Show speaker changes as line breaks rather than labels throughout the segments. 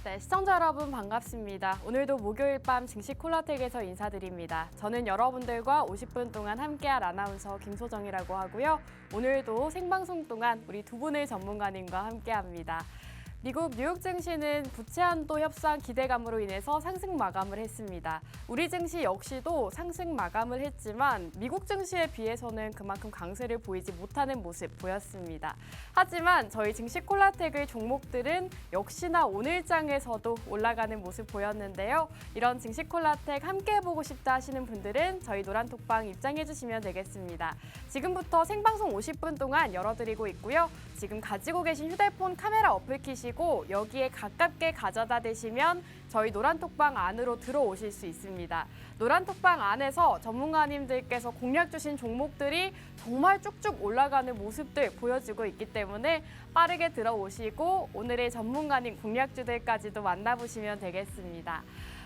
네, 시청자 여러분 반갑습니다. 오늘도 목요일 밤 증시 콜라텍에서 인사드립니다. 저는 여러분들과 50분 동안 함께할 아나운서 김소정이라고 하고요. 오늘도 생방송 동안 우리 두 분의 전문가님과 함께합니다. 미국 뉴욕 증시는 부채 한도 협상 기대감으로 인해서 상승 마감을 했습니다. 우리 증시 역시도 상승 마감을 했지만 미국 증시에 비해서는 그만큼 강세를 보이지 못하는 모습 보였습니다. 하지만 저희 증시 콜라텍의 종목들은 역시나 오늘장에서도 올라가는 모습 보였는데요. 이런 증시 콜라텍 함께 해보고 싶다 하시는 분들은 저희 노란톡방 입장해 주시면 되겠습니다. 지금부터 생방송 50분 동안 열어드리고 있고요. 지금 가지고 계신 휴대폰 카메라 어플 키시고 여기에 가깝게 가져다 대시면 저희 노란톡방 안으로 들어오실 수 있습니다. 노란톡방 안에서 전문가님들께서 공략 주신 종목들이 정말 쭉쭉 올라가는 모습들 보여주고 있기 때문에 빠르게 들어오시고 오늘의 전문가님 공략주들까지도 만나보시면 되겠습니다.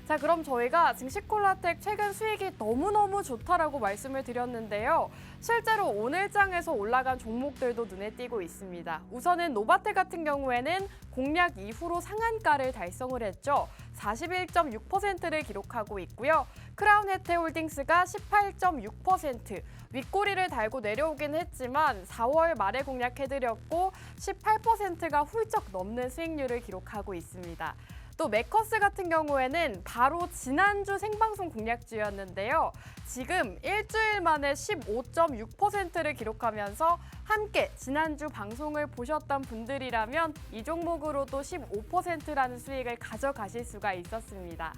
자, 그럼 저희가 증시콜라텍 최근 수익이 너무너무 좋다라고 말씀을 드렸는데요. 실제로 오늘장에서 올라간 종목들도 눈에 띄고 있습니다. 우선은 노바텍 같은 경우에는 공략 이후로 상한가를 달성을 했죠. 41.6%를 기록하고 있고요. 크라운 혜태홀딩스가 18.6%, 윗꼬리를 달고 내려오긴 했지만 4월 말에 공략해드렸고 18%가 훌쩍 넘는 수익률을 기록하고 있습니다. 또 메커스 같은 경우에는 바로 지난주 생방송 공략주였는데요. 지금 일주일 만에 15.6%를 기록하면서 함께 지난주 방송을 보셨던 분들이라면 이 종목으로도 15%라는 수익을 가져가실 수가 있었습니다.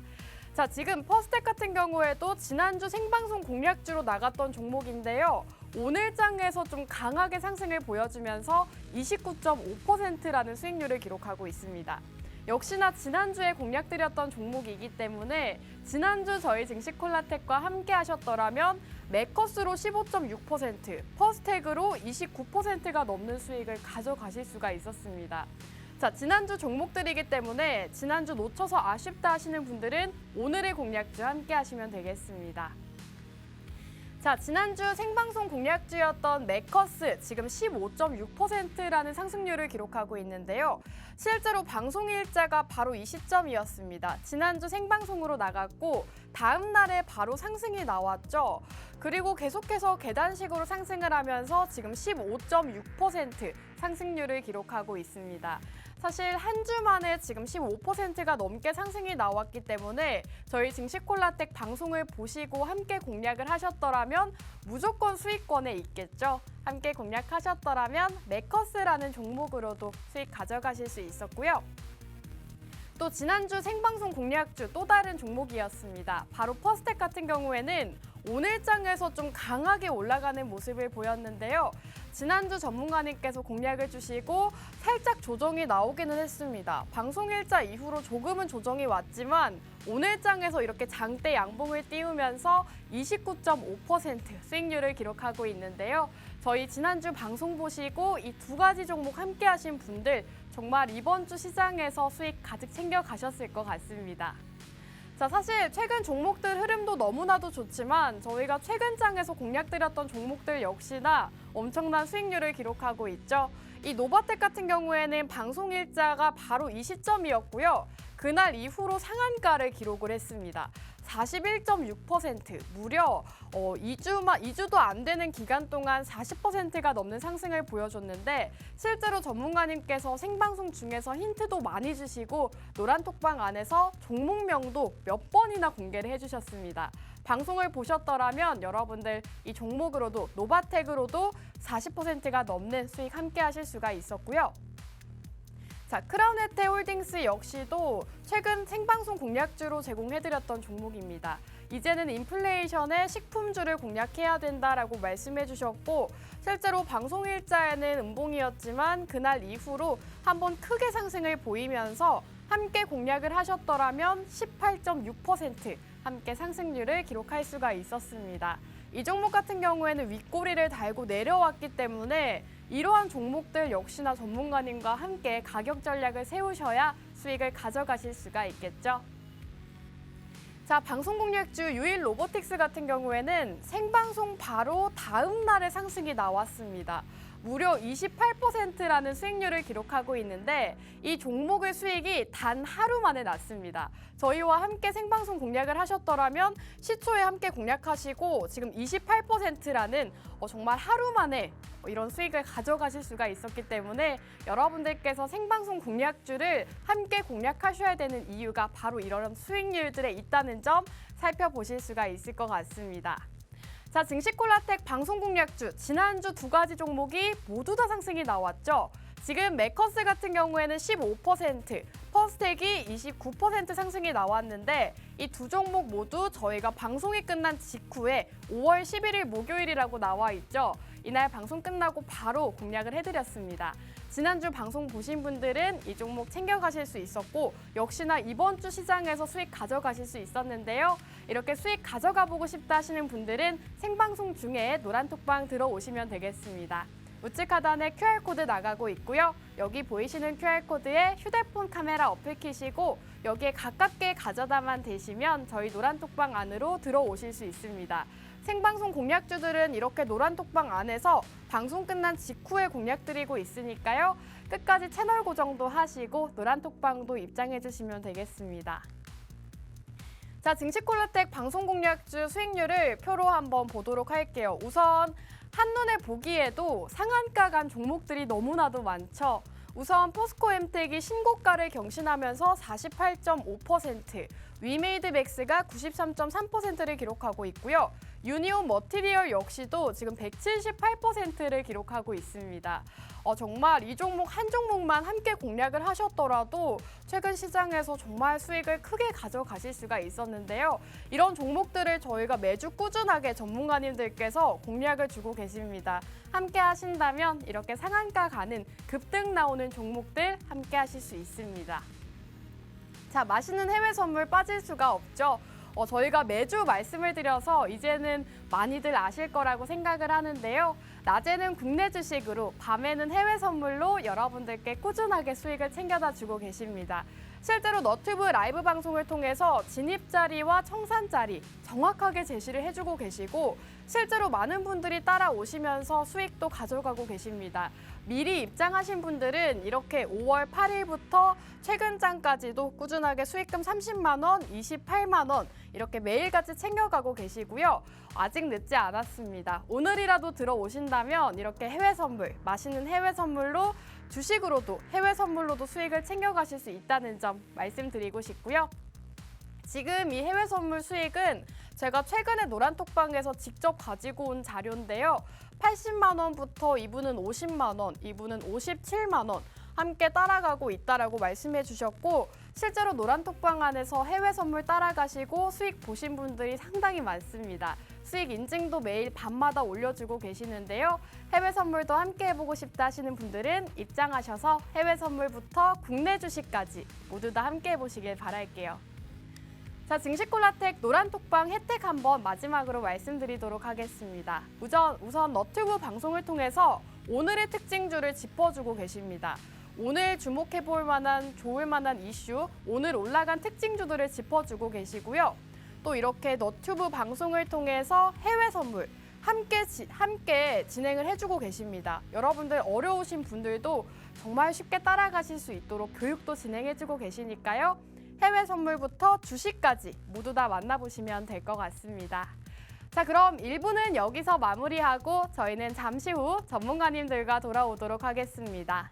자, 지금 퍼스텍 같은 경우에도 지난주 생방송 공략주로 나갔던 종목인데요. 오늘장에서 좀 강하게 상승을 보여주면서 29.5%라는 수익률을 기록하고 있습니다. 역시나 지난주에 공략드렸던 종목이기 때문에 지난주 저희 증시콜라텍과 함께 하셨더라면 메커스로 15.6%, 퍼스텍으로 29%가 넘는 수익을 가져가실 수가 있었습니다. 자, 지난주 종목들이기 때문에 지난주 놓쳐서 아쉽다 하시는 분들은 오늘의 공략주 함께 하시면 되겠습니다. 자, 지난주 생방송 공략주였던 메커스 지금 15.6%라는 상승률을 기록하고 있는데요. 실제로 방송 일자가 바로 이 시점이었습니다. 지난주 생방송으로 나갔고 다음 날에 바로 상승이 나왔죠. 그리고 계속해서 계단식으로 상승을 하면서 지금 15.6% 상승률을 기록하고 있습니다. 사실 한 주 만에 지금 15%가 넘게 상승이 나왔기 때문에 저희 증시콜라텍 방송을 보시고 함께 공략을 하셨더라면 무조건 수익권에 있겠죠. 함께 공략하셨더라면 메커스라는 종목으로도 수익 가져가실 수 있었고요. 또 지난주 생방송 공략주 또 다른 종목이었습니다. 바로 퍼스텍 같은 경우에는 오늘장에서 좀 강하게 올라가는 모습을 보였는데요. 지난주 전문가님께서 공략을 주시고 살짝 조정이 나오기는 했습니다. 방송일자 이후로 조금은 조정이 왔지만 오늘장에서 이렇게 장대 양봉을 띄우면서 29.5% 수익률을 기록하고 있는데요. 저희 지난주 방송 보시고 이 두 가지 종목 함께 하신 분들 정말 이번 주 시장에서 수익 가득 챙겨 가셨을 것 같습니다. 자, 사실 최근 종목들 흐름도 너무나도 좋지만 저희가 최근 장에서 공략드렸던 종목들 역시나 엄청난 수익률을 기록하고 있죠. 이 노바텍 같은 경우에는 방송 일자가 바로 이 시점이었고요. 그날 이후로 상한가를 기록을 했습니다. 41.6%, 무려 2주도 안 되는 기간 동안 40%가 넘는 상승을 보여줬는데 실제로 전문가님께서 생방송 중에서 힌트도 많이 주시고 노란톡방 안에서 종목명도 몇 번이나 공개를 해주셨습니다. 방송을 보셨더라면 여러분들 이 종목으로도 노바텍으로도 40%가 넘는 수익 함께 하실 수가 있었고요. 자, 크라운 혜태홀딩스 역시도 최근 생방송 공략주로 제공해드렸던 종목입니다. 이제는 인플레이션에 식품주를 공략해야 된다라고 말씀해 주셨고 실제로 방송 일자에는 음봉이었지만 그날 이후로 한번 크게 상승을 보이면서 함께 공략을 하셨더라면 18.6% 함께 상승률을 기록할 수가 있었습니다. 이 종목 같은 경우에는 윗꼬리를 달고 내려왔기 때문에 이러한 종목들 역시나 전문가님과 함께 가격 전략을 세우셔야 수익을 가져가실 수가 있겠죠. 자, 방송 공략주 유일 로보틱스 같은 경우에는 생방송 바로 다음 날에 상승이 나왔습니다. 무려 28%라는 수익률을 기록하고 있는데 이 종목의 수익이 단 하루 만에 났습니다. 저희와 함께 생방송 공략을 하셨더라면 시초에 함께 공략하시고 지금 28%라는 정말 하루 만에 이런 수익을 가져가실 수가 있었기 때문에 여러분들께서 생방송 공략주를 함께 공략하셔야 되는 이유가 바로 이런 수익률들에 있다는 점 살펴보실 수가 있을 것 같습니다. 자, 증시콜라텍 방송 공략주 지난주 두 가지 종목이 모두 다 상승이 나왔죠. 지금 매커스 같은 경우에는 15%, 퍼스텍이 29% 상승이 나왔는데 이 두 종목 모두 저희가 방송이 끝난 직후에 5월 11일 목요일이라고 나와 있죠. 이날 방송 끝나고 바로 공략을 해드렸습니다. 지난주 방송 보신 분들은 이 종목 챙겨가실 수 있었고 역시나 이번 주 시장에서 수익 가져가실 수 있었는데요. 이렇게 수익 가져가 보고 싶다 하시는 분들은 생방송 중에 노란톡방 들어오시면 되겠습니다. 우측 하단에 QR코드 나가고 있고요. 여기 보이시는 QR코드에 휴대폰 카메라 어플 키시고 여기에 가깝게 가져다만 대시면 저희 노란톡방 안으로 들어오실 수 있습니다. 생방송 공략주들은 이렇게 노란톡방 안에서 방송 끝난 직후에 공략드리고 있으니까요. 끝까지 채널 고정도 하시고 노란톡방도 입장해 주시면 되겠습니다. 자, 증시콜라텍 방송 공략주 수익률을 표로 한번 보도록 할게요. 우선 한눈에 보기에도 상한가 간 종목들이 너무나도 많죠. 우선 포스코엠텍이 신고가를 경신하면서 48.5%, 위메이드맥스가 93.3%를 기록하고 있고요. 유니온 머티리얼 역시도 지금 178%를 기록하고 있습니다. 정말 이 종목 한 종목만 함께 공략을 하셨더라도 최근 시장에서 정말 수익을 크게 가져가실 수가 있었는데요. 이런 종목들을 저희가 매주 꾸준하게 전문가님들께서 공략을 주고 계십니다. 함께 하신다면 이렇게 상한가 가는 급등 나오는 종목들 함께 하실 수 있습니다. 자, 맛있는 해외 선물 빠질 수가 없죠. 저희가 매주 말씀을 드려서 이제는 많이들 아실 거라고 생각을 하는데요. 낮에는 국내 주식으로, 밤에는 해외 선물로 여러분들께 꾸준하게 수익을 챙겨다 주고 계십니다. 실제로 너튜브 라이브 방송을 통해서 진입자리와 청산자리 정확하게 제시를 해주고 계시고 실제로 많은 분들이 따라오시면서 수익도 가져가고 계십니다. 미리 입장하신 분들은 이렇게 5월 8일부터 최근장까지도 꾸준하게 수익금 30만 원, 28만 원 이렇게 매일같이 챙겨가고 계시고요. 아직 늦지 않았습니다. 오늘이라도 들어오신다면 이렇게 해외 선물, 맛있는 해외 선물로 주식으로도 해외 선물로도 수익을 챙겨가실 수 있다는 점 말씀드리고 싶고요. 지금 이 해외 선물 수익은 제가 최근에 노란톡방에서 직접 가지고 온 자료인데요. 80만 원부터 이분은 50만 원, 이분은 57만 원 함께 따라가고 있다라고 말씀해 주셨고 실제로 노란톡방 안에서 해외 선물 따라가시고 수익 보신 분들이 상당히 많습니다. 수익 인증도 매일 밤마다 올려주고 계시는데요. 해외 선물도 함께 해보고 싶다 하시는 분들은 입장하셔서 해외 선물부터 국내 주식까지 모두 다 함께 해보시길 바랄게요. 자, 증시콜라텍 노란톡방 혜택 한번 마지막으로 말씀드리도록 하겠습니다. 우선 너튜브 방송을 통해서 오늘의 특징주를 짚어주고 계십니다. 오늘 주목해볼 만한 좋을 만한 이슈, 오늘 올라간 특징주들을 짚어주고 계시고요. 또 이렇게 너튜브 방송을 통해서 해외 선물 함께 진행을 해주고 계십니다. 여러분들 어려우신 분들도 정말 쉽게 따라가실 수 있도록 교육도 진행해주고 계시니까요. 해외 선물부터 주식까지 모두 다 만나보시면 될 것 같습니다. 자, 그럼 1부는 여기서 마무리하고 저희는 잠시 후 전문가님들과 돌아오도록 하겠습니다.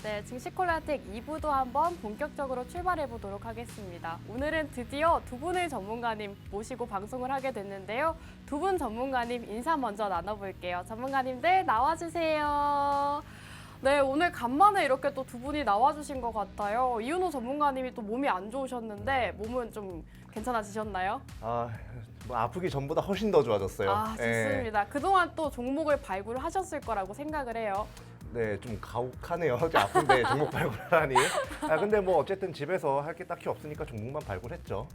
네, 증시콜라텍 2부도 한번 본격적으로 출발해 보도록 하겠습니다. 오늘은 드디어 두 분의 전문가님 모시고 방송을 하게 됐는데요. 두 분 전문가님 인사 먼저 나눠볼게요. 전문가님들 나와주세요. 네, 오늘 간만에 이렇게 또 두 분이 나와주신 것 같아요. 이윤호 전문가님이 또 몸이 안 좋으셨는데 몸은 좀 괜찮아지셨나요?
뭐 아프기 전보다 훨씬 더 좋아졌어요.
아, 좋습니다. 그동안 또 종목을 발굴하셨을 거라고 생각을 해요.
네, 좀 가혹하네요. 아픈데 종목 발굴하니. 근데 뭐 어쨌든 집에서 할 게 딱히 없으니까 종목만 발굴했죠.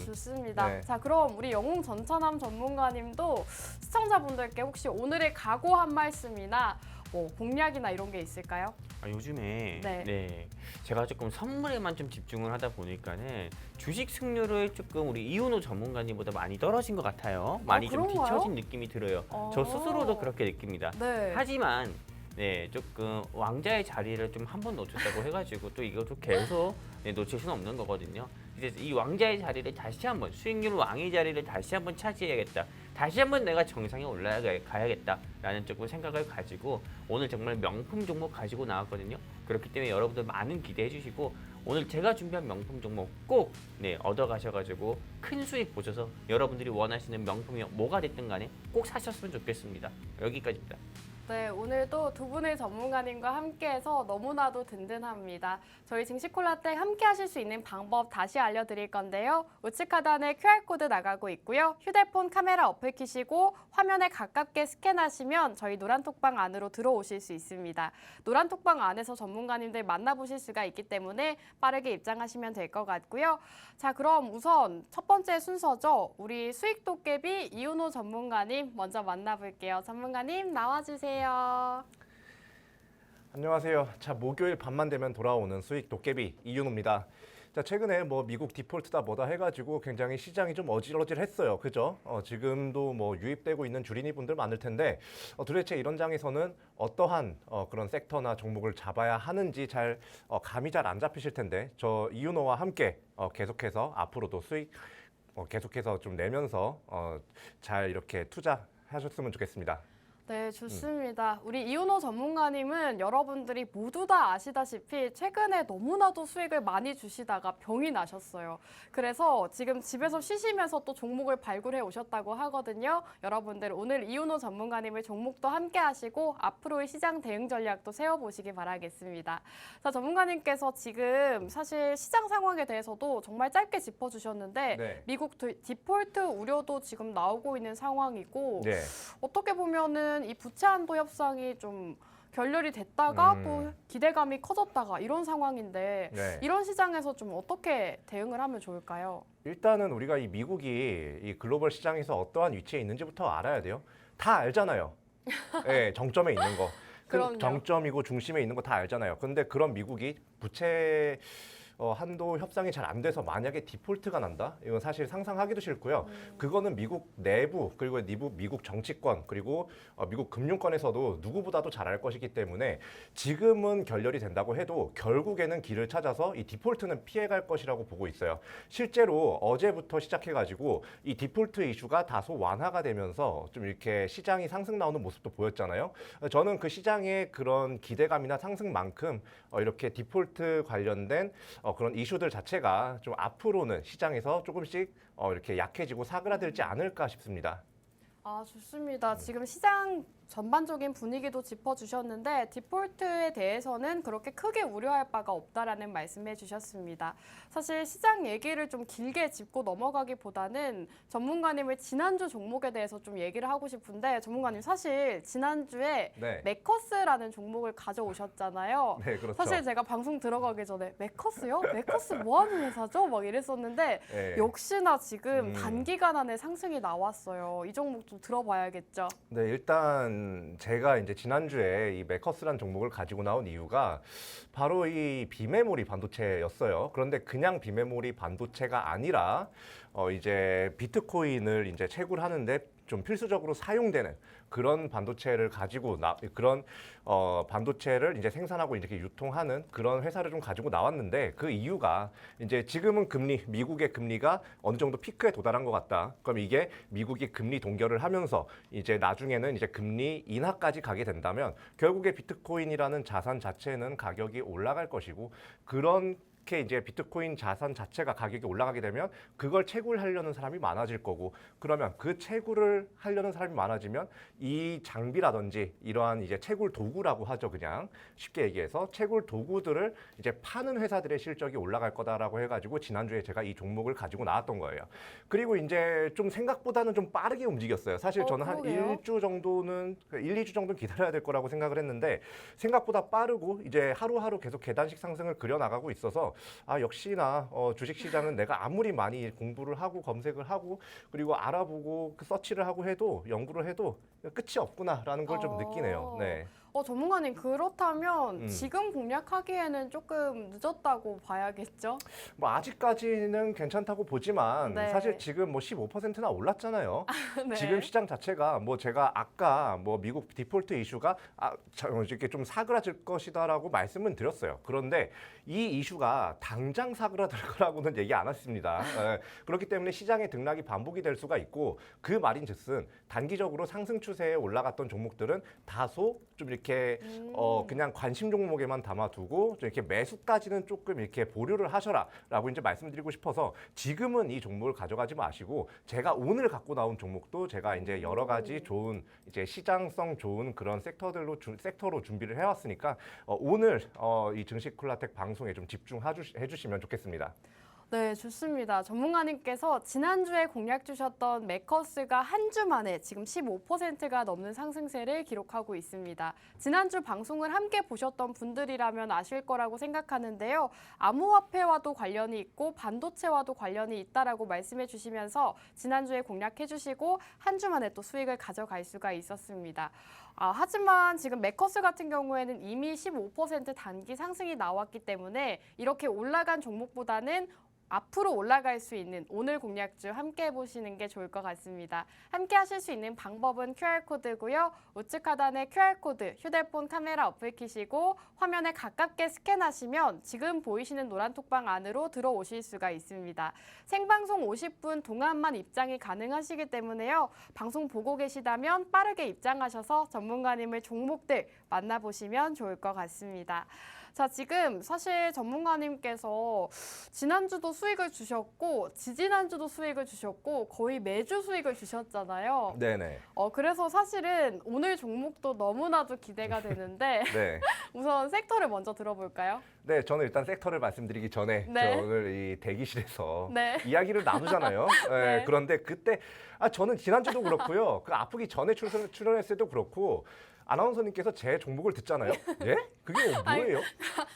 좋습니다.
네.
자, 그럼 우리 영웅 전천함 전문가님도 시청자분들께 혹시 오늘의 각오 한 말씀이나 뭐 공략이나 이런 게 있을까요?
요즘에
네.
제가 조금 선물에만 좀 집중을 하다 보니까는 주식 승률을 조금 우리 이윤호 전문가님보다 많이 떨어진 것 같아요. 많이 좀
그런가요?
뒤처진 느낌이 들어요. 저 스스로도 그렇게 느낍니다.
네.
하지만 조금 왕자의 자리를 좀 한 번 놓쳤다고 해가지고 또 이것도 계속 놓칠 수는 없는 거거든요. 이제 이 왕자의 자리를 다시 한번 수익률 왕의 자리를 다시 한번 차지해야겠다. 다시 한번 내가 정상에 올라가야겠다라는 조금 생각을 가지고 오늘 정말 명품 종목 가지고 나왔거든요. 그렇기 때문에 여러분들 많은 기대해 주시고 오늘 제가 준비한 명품 종목 꼭 얻어 가셔가지고 큰 수익 보셔서 여러분들이 원하시는 명품이 뭐가 됐든 간에 꼭 사셨으면 좋겠습니다. 여기까지입니다.
네, 오늘도 두 분의 전문가님과 함께해서 너무나도 든든합니다. 저희 증시콜라텍 함께 하실 수 있는 방법 다시 알려드릴 건데요. 우측 하단에 QR코드 나가고 있고요. 휴대폰 카메라 어플 키시고 화면에 가깝게 스캔하시면 저희 노란톡방 안으로 들어오실 수 있습니다. 노란톡방 안에서 전문가님들 만나보실 수가 있기 때문에 빠르게 입장하시면 될 것 같고요. 자, 그럼 우선 첫 번째 순서죠. 우리 수익도깨비 이윤호 전문가님 먼저 만나볼게요. 전문가님 나와주세요.
안녕하세요. 자, 목요일 밤만 되면 돌아오는 수익 도깨비 이윤호입니다. 자, 최근에 뭐 미국 디폴트다 뭐다 해가지고 굉장히 시장이 좀 어질어질했어요. 그죠? 지금도 뭐 유입되고 있는 주린이 분들 많을 텐데 도대체 이런 장에서는 어떠한 그런 섹터나 종목을 잡아야 하는지 잘 감이 잘 안 잡히실 텐데 저 이윤호와 함께 계속해서 앞으로도 수익 계속해서 좀 내면서 잘 이렇게 투자하셨으면 좋겠습니다.
네, 좋습니다. 우리 이윤호 전문가님은 여러분들이 모두 다 아시다시피 최근에 너무나도 수익을 많이 주시다가 병이 나셨어요. 그래서 지금 집에서 쉬시면서 또 종목을 발굴해 오셨다고 하거든요. 여러분들 오늘 이윤호 전문가님의 종목도 함께 하시고 앞으로의 시장 대응 전략도 세워보시기 바라겠습니다. 자, 전문가님께서 지금 사실 시장 상황에 대해서도 정말 짧게 짚어주셨는데
네.
미국 디폴트 우려도 지금 나오고 있는 상황이고
네.
어떻게 보면은 이 부채 한도 협상이 좀 결렬이 됐다가 또 기대감이 커졌다가 이런 상황인데
네.
이런 시장에서 좀 어떻게 대응을 하면 좋을까요?
일단은 우리가 이 미국이 이 글로벌 시장에서 어떠한 위치에 있는지부터 알아야 돼요. 다 알잖아요. 네, 정점에 있는 거.
그럼요.
정점이고 중심에 있는 거 다 알잖아요. 근데 그런 미국이 부채 한도 협상이 잘 안 돼서 만약에 디폴트가 난다? 이건 사실 상상하기도 싫고요. 그거는 미국 내부 그리고 미국 정치권 그리고 미국 금융권에서도 누구보다도 잘 알 것이기 때문에 지금은 결렬이 된다고 해도 결국에는 길을 찾아서 이 디폴트는 피해갈 것이라고 보고 있어요. 실제로 어제부터 시작해가지고 이 디폴트 이슈가 다소 완화가 되면서 좀 이렇게 시장이 상승 나오는 모습도 보였잖아요. 저는 그 시장의 그런 기대감이나 상승만큼 이렇게 디폴트 관련된 그런 이슈들 자체가 좀 앞으로는 시장에서 조금씩 이렇게 약해지고 사그라들지 않을까 싶습니다.
아, 좋습니다. 지금 시장 전반적인 분위기도 짚어주셨는데 디폴트에 대해서는 그렇게 크게 우려할 바가 없다라는 말씀해 주셨습니다. 사실 시장 얘기를 좀 길게 짚고 넘어가기보다는 전문가님의 지난주 종목에 대해서 좀 얘기를 하고 싶은데 전문가님 사실 지난주에
네.
메커스라는 종목을 가져오셨잖아요.
네, 그렇죠.
사실 제가 방송 들어가기 전에 메커스요? 메커스 뭐 하는 회사죠? 막 이랬었는데
네.
역시나 지금 단기간 안에 상승이 나왔어요. 이 종목 좀 들어봐야겠죠.
네, 일단 제가 이제 지난주에 이 메커스라는 종목을 가지고 나온 이유가 바로 이 비메모리 반도체였어요. 그런데 그냥 비메모리 반도체가 아니라 이제 비트코인을 이제 채굴하는데 좀 필수적으로 사용되는 그런 반도체를 가지고 그런 반도체를 이제 생산하고 이렇게 유통하는 그런 회사를 좀 가지고 나왔는데 그 이유가 이제 지금은 미국의 금리가 어느 정도 피크에 도달한 것 같다. 그럼 이게 미국이 금리 동결을 하면서 이제 나중에는 이제 금리 인하까지 가게 된다면 결국에 비트코인이라는 자산 자체는 가격이 올라갈 것이고 그렇게 이제 비트코인 자산 자체가 가격이 올라가게 되면 그걸 채굴 하려는 사람이 많아질 거고 그러면 그 채굴을 하려는 사람이 많아지면 이 장비라든지 이러한 이제 채굴 도구라고 하죠. 그냥 쉽게 얘기해서 채굴 도구들을 이제 파는 회사들의 실적이 올라갈 거다라고 해가지고 지난주에 제가 이 종목을 가지고 나왔던 거예요. 그리고 이제 좀 생각보다는 좀 빠르게 움직였어요. 사실 저는 한
그러게요.
1주 정도는 2주 정도 기다려야 될 거라고 생각을 했는데 생각보다 빠르고 이제 하루하루 계속 계단식 상승을 그려나가고 있어서 역시나 주식 시장은 내가 아무리 많이 공부를 하고 검색을 하고 그리고 알아보고 그 서치를 하고 해도 연구를 해도 끝이 없구나라는 걸 좀 느끼네요. 네.
전문가님 그렇다면
음.
지금 공략하기에는 조금 늦었다고 봐야겠죠?
뭐 아직까지는 괜찮다고 보지만
네.
사실 지금 뭐 15%나 올랐잖아요.
네.
지금 시장 자체가 뭐 제가 아까 뭐 미국 디폴트 이슈가 이렇게 좀 사그라질 것이다라고 말씀은 드렸어요. 그런데 이 이슈가 당장 사그라들 거라고는 얘기 안 했습니다. 그렇기 때문에 시장의 등락이 반복이 될 수가 있고 그 말인즉슨 단기적으로 상승 추세에 올라갔던 종목들은 다소 좀 이렇게 그냥 관심 종목에만 담아두고 좀 이렇게 매수까지는 조금 이렇게 보류를 하셔라라고 이제 말씀드리고 싶어서 지금은 이 종목을 가져가지 마시고 제가 오늘 갖고 나온 종목도 제가 이제 여러 가지 좋은 이제 시장성 좋은 그런 섹터로 준비를 해왔으니까 오늘 이 증시 콜라텍 방송에 좀 집중해 주시면 좋겠습니다.
네, 좋습니다. 전문가님께서 지난주에 공략 주셨던 메커스가 한 주 만에 지금 15%가 넘는 상승세를 기록하고 있습니다. 지난주 방송을 함께 보셨던 분들이라면 아실 거라고 생각하는데요. 암호화폐와도 관련이 있고 반도체와도 관련이 있다라고 말씀해 주시면서 지난주에 공략해 주시고 한 주 만에 또 수익을 가져갈 수가 있었습니다. 하지만 지금 메커스 같은 경우에는 이미 15% 단기 상승이 나왔기 때문에 이렇게 올라간 종목보다는 앞으로 올라갈 수 있는 오늘 공략주 함께 해보시는 게 좋을 것 같습니다. 함께 하실 수 있는 방법은 QR코드고요. 우측 하단에 QR코드 휴대폰 카메라 어플 키시고 화면에 가깝게 스캔하시면 지금 보이시는 노란 톡방 안으로 들어오실 수가 있습니다. 생방송 50분 동안만 입장이 가능하시기 때문에요. 방송 보고 계시다면 빠르게 입장하셔서 전문가님의 종목들 만나보시면 좋을 것 같습니다. 자, 지금 사실 전문가님께서 지난주도 수익을 주셨고 지지난주도 수익을 주셨고 거의 매주 수익을 주셨잖아요.
네네.
그래서 사실은 오늘 종목도 너무나도 기대가 되는데
네.
우선 섹터를 먼저 들어볼까요?
네, 저는 일단 섹터를 말씀드리기 전에
네.
저 오늘 이 대기실에서
네.
이야기를 나누잖아요.
네.
그런데 그때 저는 지난주도 그렇고요. 그 아프기 전에 출연했을 때도 그렇고 아나운서님께서 제 종목을 듣잖아요. 예? 그게 뭐예요?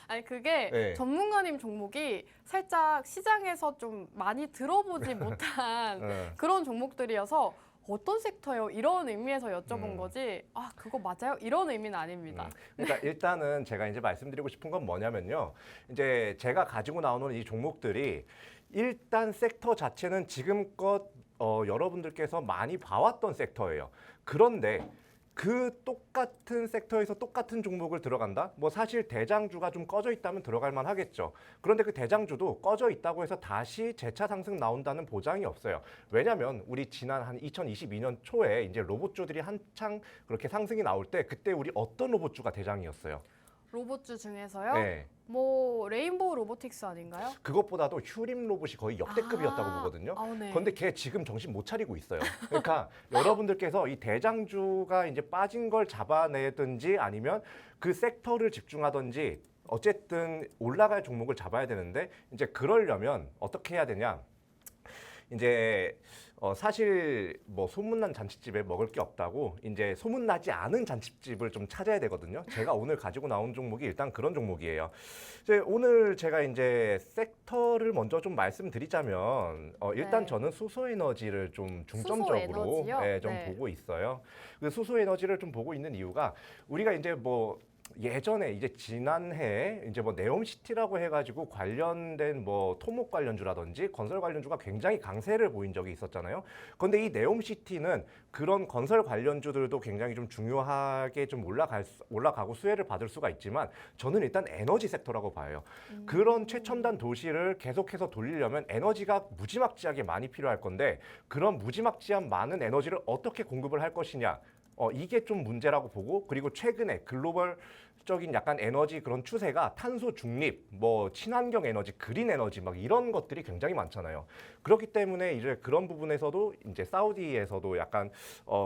아니 그게
네.
전문가님 종목이 살짝 시장에서 좀 많이 들어보지 못한 그런 종목들이어서 어떤 섹터요? 이런 의미에서 여쭤본 거지. 그거 맞아요? 이런 의미는 아닙니다.
그러니까 일단은 제가 이제 말씀드리고 싶은 건 뭐냐면요. 이제 제가 가지고 나오는 이 종목들이 일단 섹터 자체는 지금껏 여러분들께서 많이 봐왔던 섹터예요. 그런데 그 똑같은 섹터에서 똑같은 종목을 들어간다? 뭐 사실 대장주가 좀 꺼져 있다면 들어갈 만 하겠죠. 그런데 그 대장주도 꺼져 있다고 해서 다시 재차 상승 나온다는 보장이 없어요. 왜냐면 우리 지난 한 2022년 초에 이제 로봇주들이 한창 그렇게 상승이 나올 때 그때 우리 어떤 로봇주가 대장이었어요?
로봇주 중에서요?
네.
뭐 레인보우 로보틱스 아닌가요?
그것보다도 휴림 로봇이 거의 역대급이었다고 보거든요.
네.
그런데 걔 지금 정신 못 차리고 있어요. 그러니까 여러분들께서 이 대장주가 이제 빠진 걸 잡아내든지 아니면 그 섹터를 집중하든지 어쨌든 올라갈 종목을 잡아야 되는데 이제 그러려면 어떻게 해야 되냐? 이제 사실 뭐 소문난 잔치집에 먹을 게 없다고 이제 소문나지 않은 잔치집을 좀 찾아야 되거든요. 제가 오늘 가지고 나온 종목이 일단 그런 종목이에요. 오늘 제가 이제 섹터를 먼저 좀 말씀드리자면 일단
네.
저는 수소에너지를 좀 중점적으로
수소에너지요?
좀
네.
보고 있어요. 그 수소에너지를 좀 보고 있는 이유가 우리가 이제 뭐 예전에 이제 지난해 이제 뭐 네옴시티라고 해가지고 관련된 뭐 토목 관련주라든지 건설 관련주가 굉장히 강세를 보인 적이 있었잖아요. 그런데 이 네옴시티는 그런 건설 관련주들도 굉장히 좀 중요하게 좀 올라가고 수혜를 받을 수가 있지만 저는 일단 에너지 섹터라고 봐요. 그런 최첨단 도시를 계속해서 돌리려면 에너지가 무지막지하게 많이 필요할 건데 그런 무지막지한 많은 에너지를 어떻게 공급을 할 것이냐. 이게 좀 문제라고 보고 그리고 최근에 글로벌적인 약간 에너지 그런 추세가 탄소 중립, 뭐 친환경 에너지, 그린 에너지 막 이런 것들이 굉장히 많잖아요. 그렇기 때문에 이제 그런 부분에서도 이제 사우디에서도 약간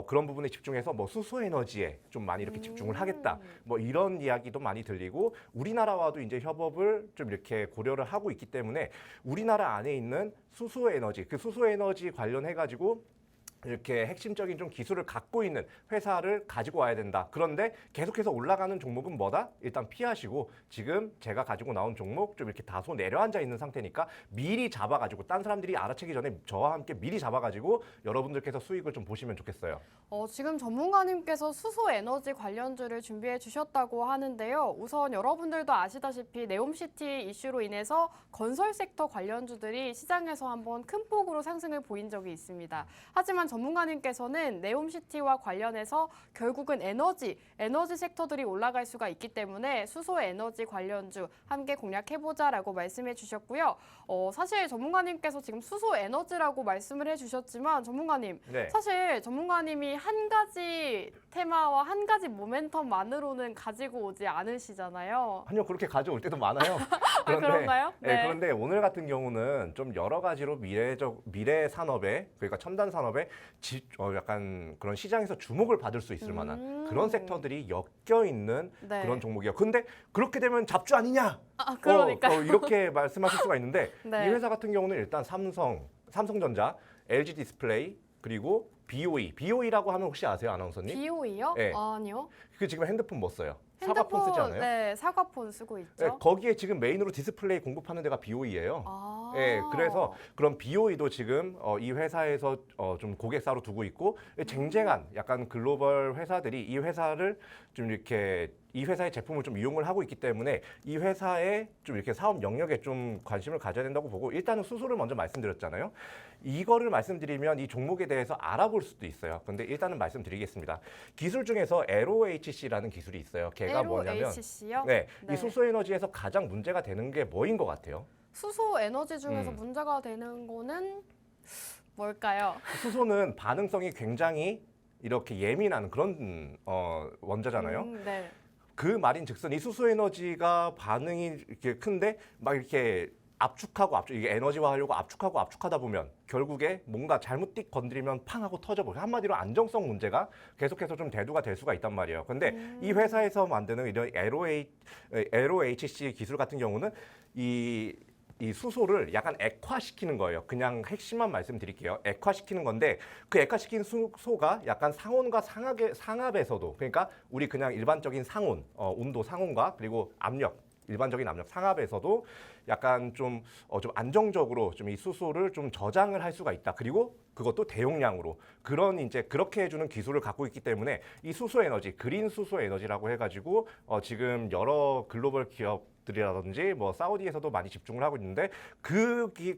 그런 부분에 집중해서 뭐 수소 에너지에 좀 많이 이렇게 집중을 하겠다. 뭐 이런 이야기도 많이 들리고 우리나라와도 이제 협업을 좀 이렇게 고려를 하고 있기 때문에 우리나라 안에 있는 수소 에너지, 그 수소 에너지 관련해 가지고 이렇게 핵심적인 좀 기술을 갖고 있는 회사를 가지고 와야 된다. 그런데 계속해서 올라가는 종목은 뭐다? 일단 피하시고 지금 제가 가지고 나온 종목 좀 이렇게 다소 내려앉아 있는 상태니까 미리 잡아가지고 딴 사람들이 알아채기 전에 저와 함께 미리 잡아가지고 여러분들께서 수익을 좀 보시면 좋겠어요.
지금 전문가님께서 수소 에너지 관련주를 준비해 주셨다고 하는데요. 우선 여러분들도 아시다시피 네옴시티 이슈로 인해서 건설 섹터 관련주들이 시장에서 한번 큰 폭으로 상승을 보인 적이 있습니다. 하지만 전문가님께서는 네옴시티와 관련해서 결국은 에너지 섹터들이 올라갈 수가 있기 때문에 수소 에너지 관련주 함께 공략해보자라고 말씀해 주셨고요. 사실 전문가님께서 지금 수소 에너지라고 말씀을 해주셨지만 전문가님,
네.
사실 전문가님이 한 가지 테마와 한 가지 모멘텀만으로는 가지고 오지 않으시잖아요.
아니요, 그렇게 가져올 때도 많아요.
그런가요?
네.
네.
그런데 오늘 같은 경우는 좀 여러 가지로 미래 산업에 그러니까 첨단 산업에 약간 그런 시장에서 주목을 받을 수 있을 만한 그런 섹터들이 엮여 있는
네.
그런 종목이에요. 근데 그렇게 되면 잡주 아니냐?
그러니까.
이렇게 말씀하실 수가 있는데
네.
이 회사 같은 경우는 일단 삼성전자, LG 디스플레이 그리고 BOE라고 하면 혹시 아세요, 아나운서님?
BOE요?
네.
아니요.
그 지금 핸드폰 뭐 써요? 사과폰 쓰지 않아요?
네, 사과폰 쓰고 있죠.
네, 거기에 지금 메인으로 디스플레이 공급하는 데가 BOE예요.
아.
네, 그래서 그런 BOE도 지금 이 회사에서 좀 고객사로 두고 있고 쟁쟁한 약간 글로벌 회사들이 이 회사를 좀 이렇게 이 회사의 제품을 좀 이용을 하고 있기 때문에 이 회사의 좀 이렇게 사업 영역에 좀 관심을 가져야 된다고 보고 일단은 수소를 먼저 말씀드렸잖아요. 이거를 말씀드리면 이 종목에 대해서 알아볼 수도 있어요. 근데 일단은 말씀드리겠습니다. 기술 중에서 LOHC라는 기술이 있어요. 걔가 뭐냐면
LOHC요?
네,
네.
이 수소 에너지에서 가장 문제가 되는 게 뭐인 것 같아요?
수소 에너지 중에서 문제가 되는 거는 뭘까요?
수소는 반응성이 굉장히 이렇게 예민한 그런 원자잖아요.
네.
그 말인즉슨 이 수소 에너지가 반응이 이렇게 큰데 막 이렇게 이게 에너지화하려고 압축하다 보면 결국에 뭔가 잘못 띡 건드리면 팡 하고 터져버려. 한마디로 안정성 문제가 계속해서 좀 대두가 될 수가 있단 말이에요. 근데 이 회사에서 만드는 이런 LOHC 기술 같은 경우는 이 수소를 약간 액화시키는 거예요. 그냥 핵심만 말씀드릴게요. 액화시키는 건데 그 액화시킨 수소가 약간 상온과 상압에서도 그러니까 우리 그냥 일반적인 상온, 온도 상온과 그리고 일반적인 압력 상압에서도 약간 좀 안정적으로 좀 이 수소를 좀 저장을 할 수가 있다. 그리고 그것도 대용량으로 그렇게 해주는 기술을 갖고 있기 때문에 이 수소 에너지, 그린 수소 에너지라고 해가지고 지금 여러 글로벌 기업들이라든지 뭐 사우디에서도 많이 집중을 하고 있는데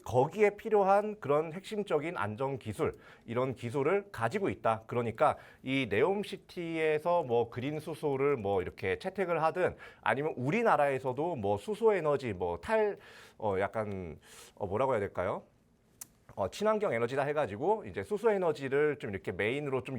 거기에 필요한 그런 핵심적인 안정 기술 이런 기술을 가지고 있다. 그러니까 이 네옴시티에서 뭐 그린 수소를 뭐 이렇게 채택을 하든 아니면 우리나라에서도 뭐 수소 에너지 약간 뭐라고 해야 될까요? 친환경 에너지다 해가지고 이제 수소 에너지를 좀 이렇게 메인으로 좀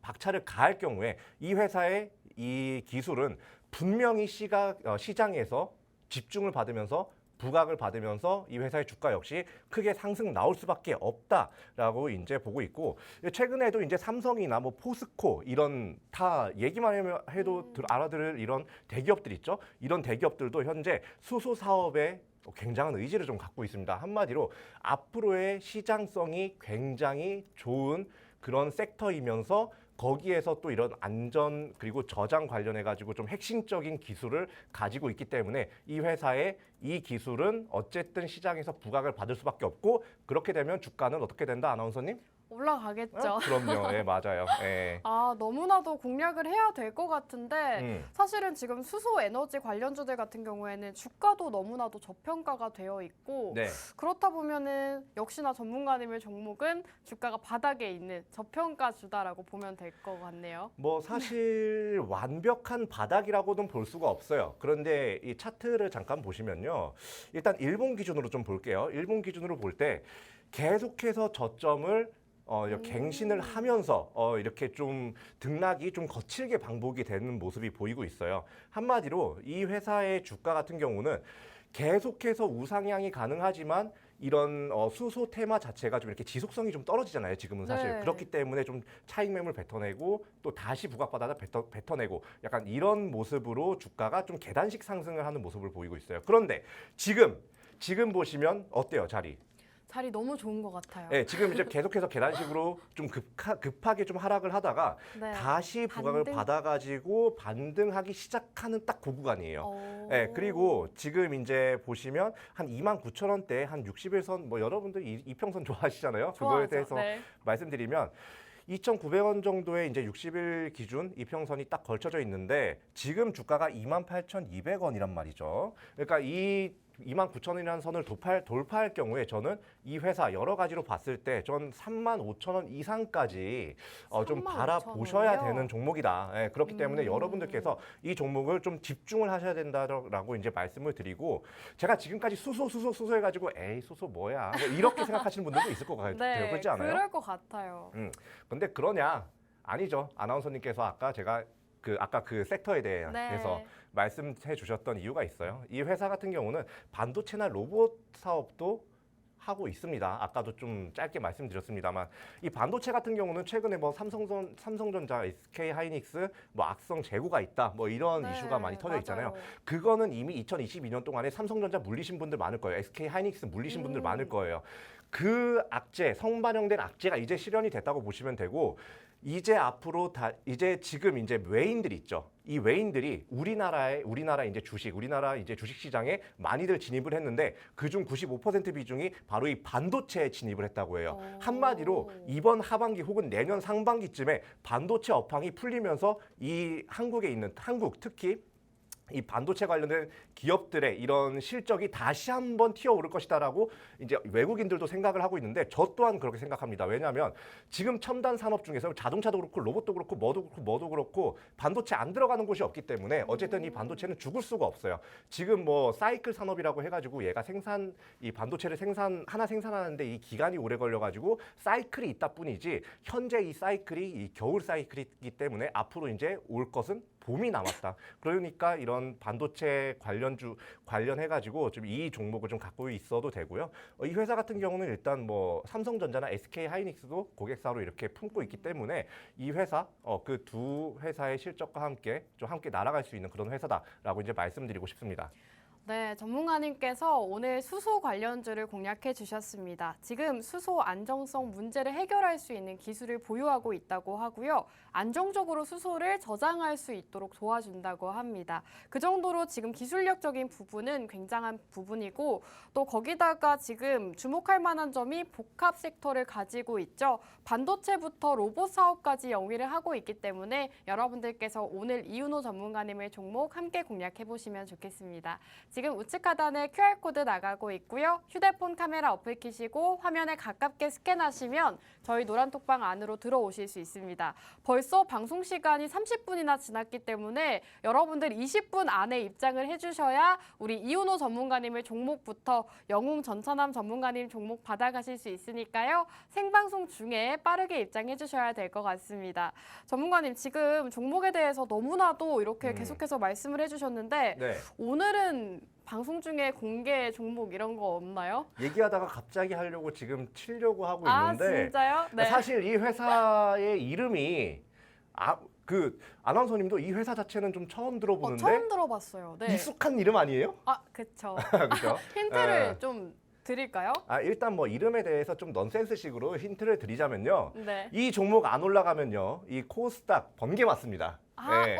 박차를 가할 경우에 이 회사의 이 기술은 분명히 시장에서 집중을 받으면서 부각을 받으면서 이 회사의 주가 역시 크게 상승 나올 수밖에 없다라고 이제 보고 있고 최근에도 이제 삼성이나 뭐 포스코 이런 다 얘기만 해도 알아들을 이런 대기업들 있죠. 이런 대기업들도 현재 수소 사업에 굉장한 의지를 좀 갖고 있습니다. 한마디로 앞으로의 시장성이 굉장히 좋은 그런 섹터이면서 거기에서 또 이런 안전 그리고 저장 관련해 가지고 좀 핵심적인 기술을 가지고 있기 때문에 이 회사의 이 기술은 어쨌든 시장에서 부각을 받을 수밖에 없고 그렇게 되면 주가는 어떻게 된다, 아나운서님?
올라가겠죠.
그럼요. 예, 맞아요. 예.
아, 너무나도 공략을 해야 될 것 같은데 사실은 지금 수소 에너지 관련주들 같은 경우에는 주가도 너무나도 저평가가 되어 있고
네.
그렇다 보면은 역시나 전문가님의 종목은 주가가 바닥에 있는 저평가주다라고 보면 될 것 같네요.
뭐 사실 완벽한 바닥이라고는 볼 수가 없어요. 그런데 이 차트를 잠깐 보시면요. 일단 일본 기준으로 좀 볼게요. 일본 기준으로 볼 때 계속해서 저점을 갱신을 하면서 이렇게 좀 등락이 좀 거칠게 반복이 되는 모습이 보이고 있어요. 한마디로 이 회사의 주가 같은 경우는 계속해서 우상향이 가능하지만 이런 수소 테마 자체가 좀 이렇게 지속성이 좀 떨어지잖아요. 지금은 사실
네.
그렇기 때문에 좀 차익 매물 뱉어내고 또 다시 부각받아다 뱉어내고 약간 이런 모습으로 주가가 좀 계단식 상승을 하는 모습을 보이고 있어요. 그런데 지금 보시면 어때요, 자리?
자리 너무 좋은 것 같아요.
네, 지금 이제 계속해서 계단식으로 좀 급하게 좀 하락을 하다가
네.
다시 부각을
반등?
받아가지고 반등하기 시작하는 딱 그 구간이에요.
오.
네, 그리고 지금 이제 보시면 한 29,000원대 한 60일선 뭐 여러분들 이평선 좋아하시잖아요. 그거에
좋아하죠.
대해서
네.
말씀드리면 2,900원 정도의 이제 60일 기준 이평선이 딱 걸쳐져 있는데 지금 주가가 28,200원이란 말이죠. 그러니까 이 29,000원이라는 선을 돌파할 경우에 저는 이 회사 여러 가지로 봤을 때 전 35,000원 이상까지 좀
35,000
바라보셔야
원이요?
되는 종목이다. 예, 그렇기 때문에 여러분들께서 이 종목을 좀 집중을 하셔야 된다라고 이제 말씀을 드리고 제가 지금까지 수소 해가지고 에이 수소 뭐야 뭐 이렇게 생각하시는 분들도 있을 것 같아요.
네,
그렇지 않아요?
그럴 것 같아요.
근데 그러냐? 아니죠. 아나운서님께서 아까 그 섹터에 대해서
네.
말씀해 주셨던 이유가 있어요. 이 회사 같은 경우는 반도체나 로봇 사업도 하고 있습니다. 아까도 좀 짧게 말씀드렸습니다만 이 반도체 같은 경우는 최근에 뭐 삼성전자, SK 하이닉스, 뭐 악성 재고가 있다, 뭐 이런
네,
이슈가 많이 터져 있잖아요.
맞아요.
그거는 이미 2022년 동안에 삼성전자 물리신 분들 많을 거예요. SK 하이닉스 물리신 분들 많을 거예요. 그 악재, 성반영된 악재가 이제 실현이 됐다고 보시면 되고 이제 앞으로 이제 지금 이제 외인들 있죠. 이 외인들이 우리나라 이제 우리나라 이제 주식 시장에 많이들 진입을 했는데 그중 95% 비중이 바로 이 반도체에 진입을 했다고 해요. 한마디로 이번 하반기 혹은 내년 상반기쯤에 반도체 업황이 풀리면서 이 한국 특히 이 반도체 관련된 기업들의 이런 실적이 다시 한번 튀어오를 것이다라고 이제 외국인들도 생각을 하고 있는데 저 또한 그렇게 생각합니다. 왜냐하면 지금 첨단 산업 중에서 자동차도 그렇고 로봇도 그렇고 뭐도 그렇고 반도체 안 들어가는 곳이 없기 때문에 어쨌든 이 반도체는 죽을 수가 없어요. 지금 뭐 사이클 산업이라고 해가지고 얘가 이 반도체를 생산하는데 이 기간이 오래 걸려가지고 사이클이 있다 뿐이지 현재 이 사이클이 이 겨울 사이클이기 때문에 앞으로 이제 올 것은 봄이 남았다. 그러니까 이런 반도체 관련해가지고 좀 이 종목을 좀 갖고 있어도 되고요. 이 회사 같은 경우는 일단 뭐 삼성전자나 SK 하이닉스도 고객사로 이렇게 품고 있기 때문에 이 회사 그 두 회사의 실적과 함께 날아갈 수 있는 그런 회사다라고 이제 말씀드리고 싶습니다.
네, 전문가님께서 오늘 수소 관련주를 공략해 주셨습니다. 지금 수소 안정성 문제를 해결할 수 있는 기술을 보유하고 있다고 하고요. 안정적으로 수소를 저장할 수 있도록 도와준다고 합니다. 그 정도로 지금 기술력적인 부분은 굉장한 부분이고 또 거기다가 지금 주목할 만한 점이 복합 섹터를 가지고 있죠. 반도체부터 로봇 사업까지 영위를 하고 있기 때문에 여러분들께서 오늘 이윤호 전문가님의 종목 함께 공략해 보시면 좋겠습니다. 지금 우측 하단에 QR코드 나가고 있고요. 휴대폰 카메라 어플 키시고 화면에 가깝게 스캔하시면 저희 노란톡방 안으로 들어오실 수 있습니다. 벌써 방송 시간이 30분이나 지났기 때문에 여러분들 20분 안에 입장을 해주셔야 우리 이윤호 전문가님의 종목부터 영웅 전천함 전문가님 종목 받아가실 수 있으니까요. 생방송 중에 빠르게 입장해 주셔야 될 것 같습니다. 전문가님 지금 종목에 대해서 너무나도 이렇게 계속해서 말씀을 해주셨는데
네.
오늘은 방송 중에 공개 종목 이런 거 없나요?
얘기하다가 갑자기 하려고 지금 치려고 하고
아,
있는데
진짜요? 네.
사실 이 회사의 이름이 그 아나운서님도 이 회사 자체는 좀 처음 들어보는데
처음 들어봤어요. 네.
익숙한 이름 아니에요?
아, 그쵸.
그렇죠?
힌트를 좀 드릴까요?
일단 뭐 이름에 대해서 좀 넌센스식으로 힌트를 드리자면요.
네.
이 종목 안 올라가면요. 이 코스닥 번개 맞습니다.
아,
네.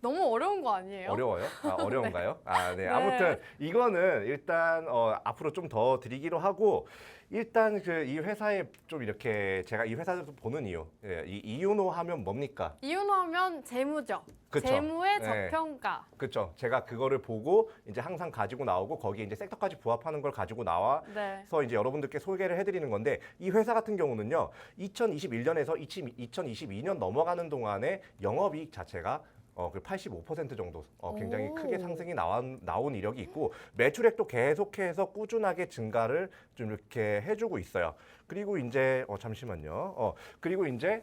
너무 어려운 거 아니에요?
어려워요? 아, 어려운가요? 네.
네.
아무튼 이거는 일단 앞으로 좀 더 드리기로 하고 일단 이 회사에 좀 이렇게 제가 이 회사를 보는 이유, 이 이윤호 하면 뭡니까?
이윤호하면 재무죠.
그쵸.
재무의
네.
저평가.
그렇죠. 제가 그거를 보고 이제 항상 가지고 나오고 거기에 이제 섹터까지 부합하는 걸 가지고 나와서
네.
이제 여러분들께 소개를 해드리는 건데 이 회사 같은 경우는요, 2021년에서 2022년 넘어가는 동안에 영업이익 자체가 그 85% 정도 굉장히
오.
크게 상승이 나온 이력이 있고 매출액도 계속해서 꾸준하게 증가를 좀 이렇게 해주고 있어요. 그리고 이제 잠시만요. 그리고 이제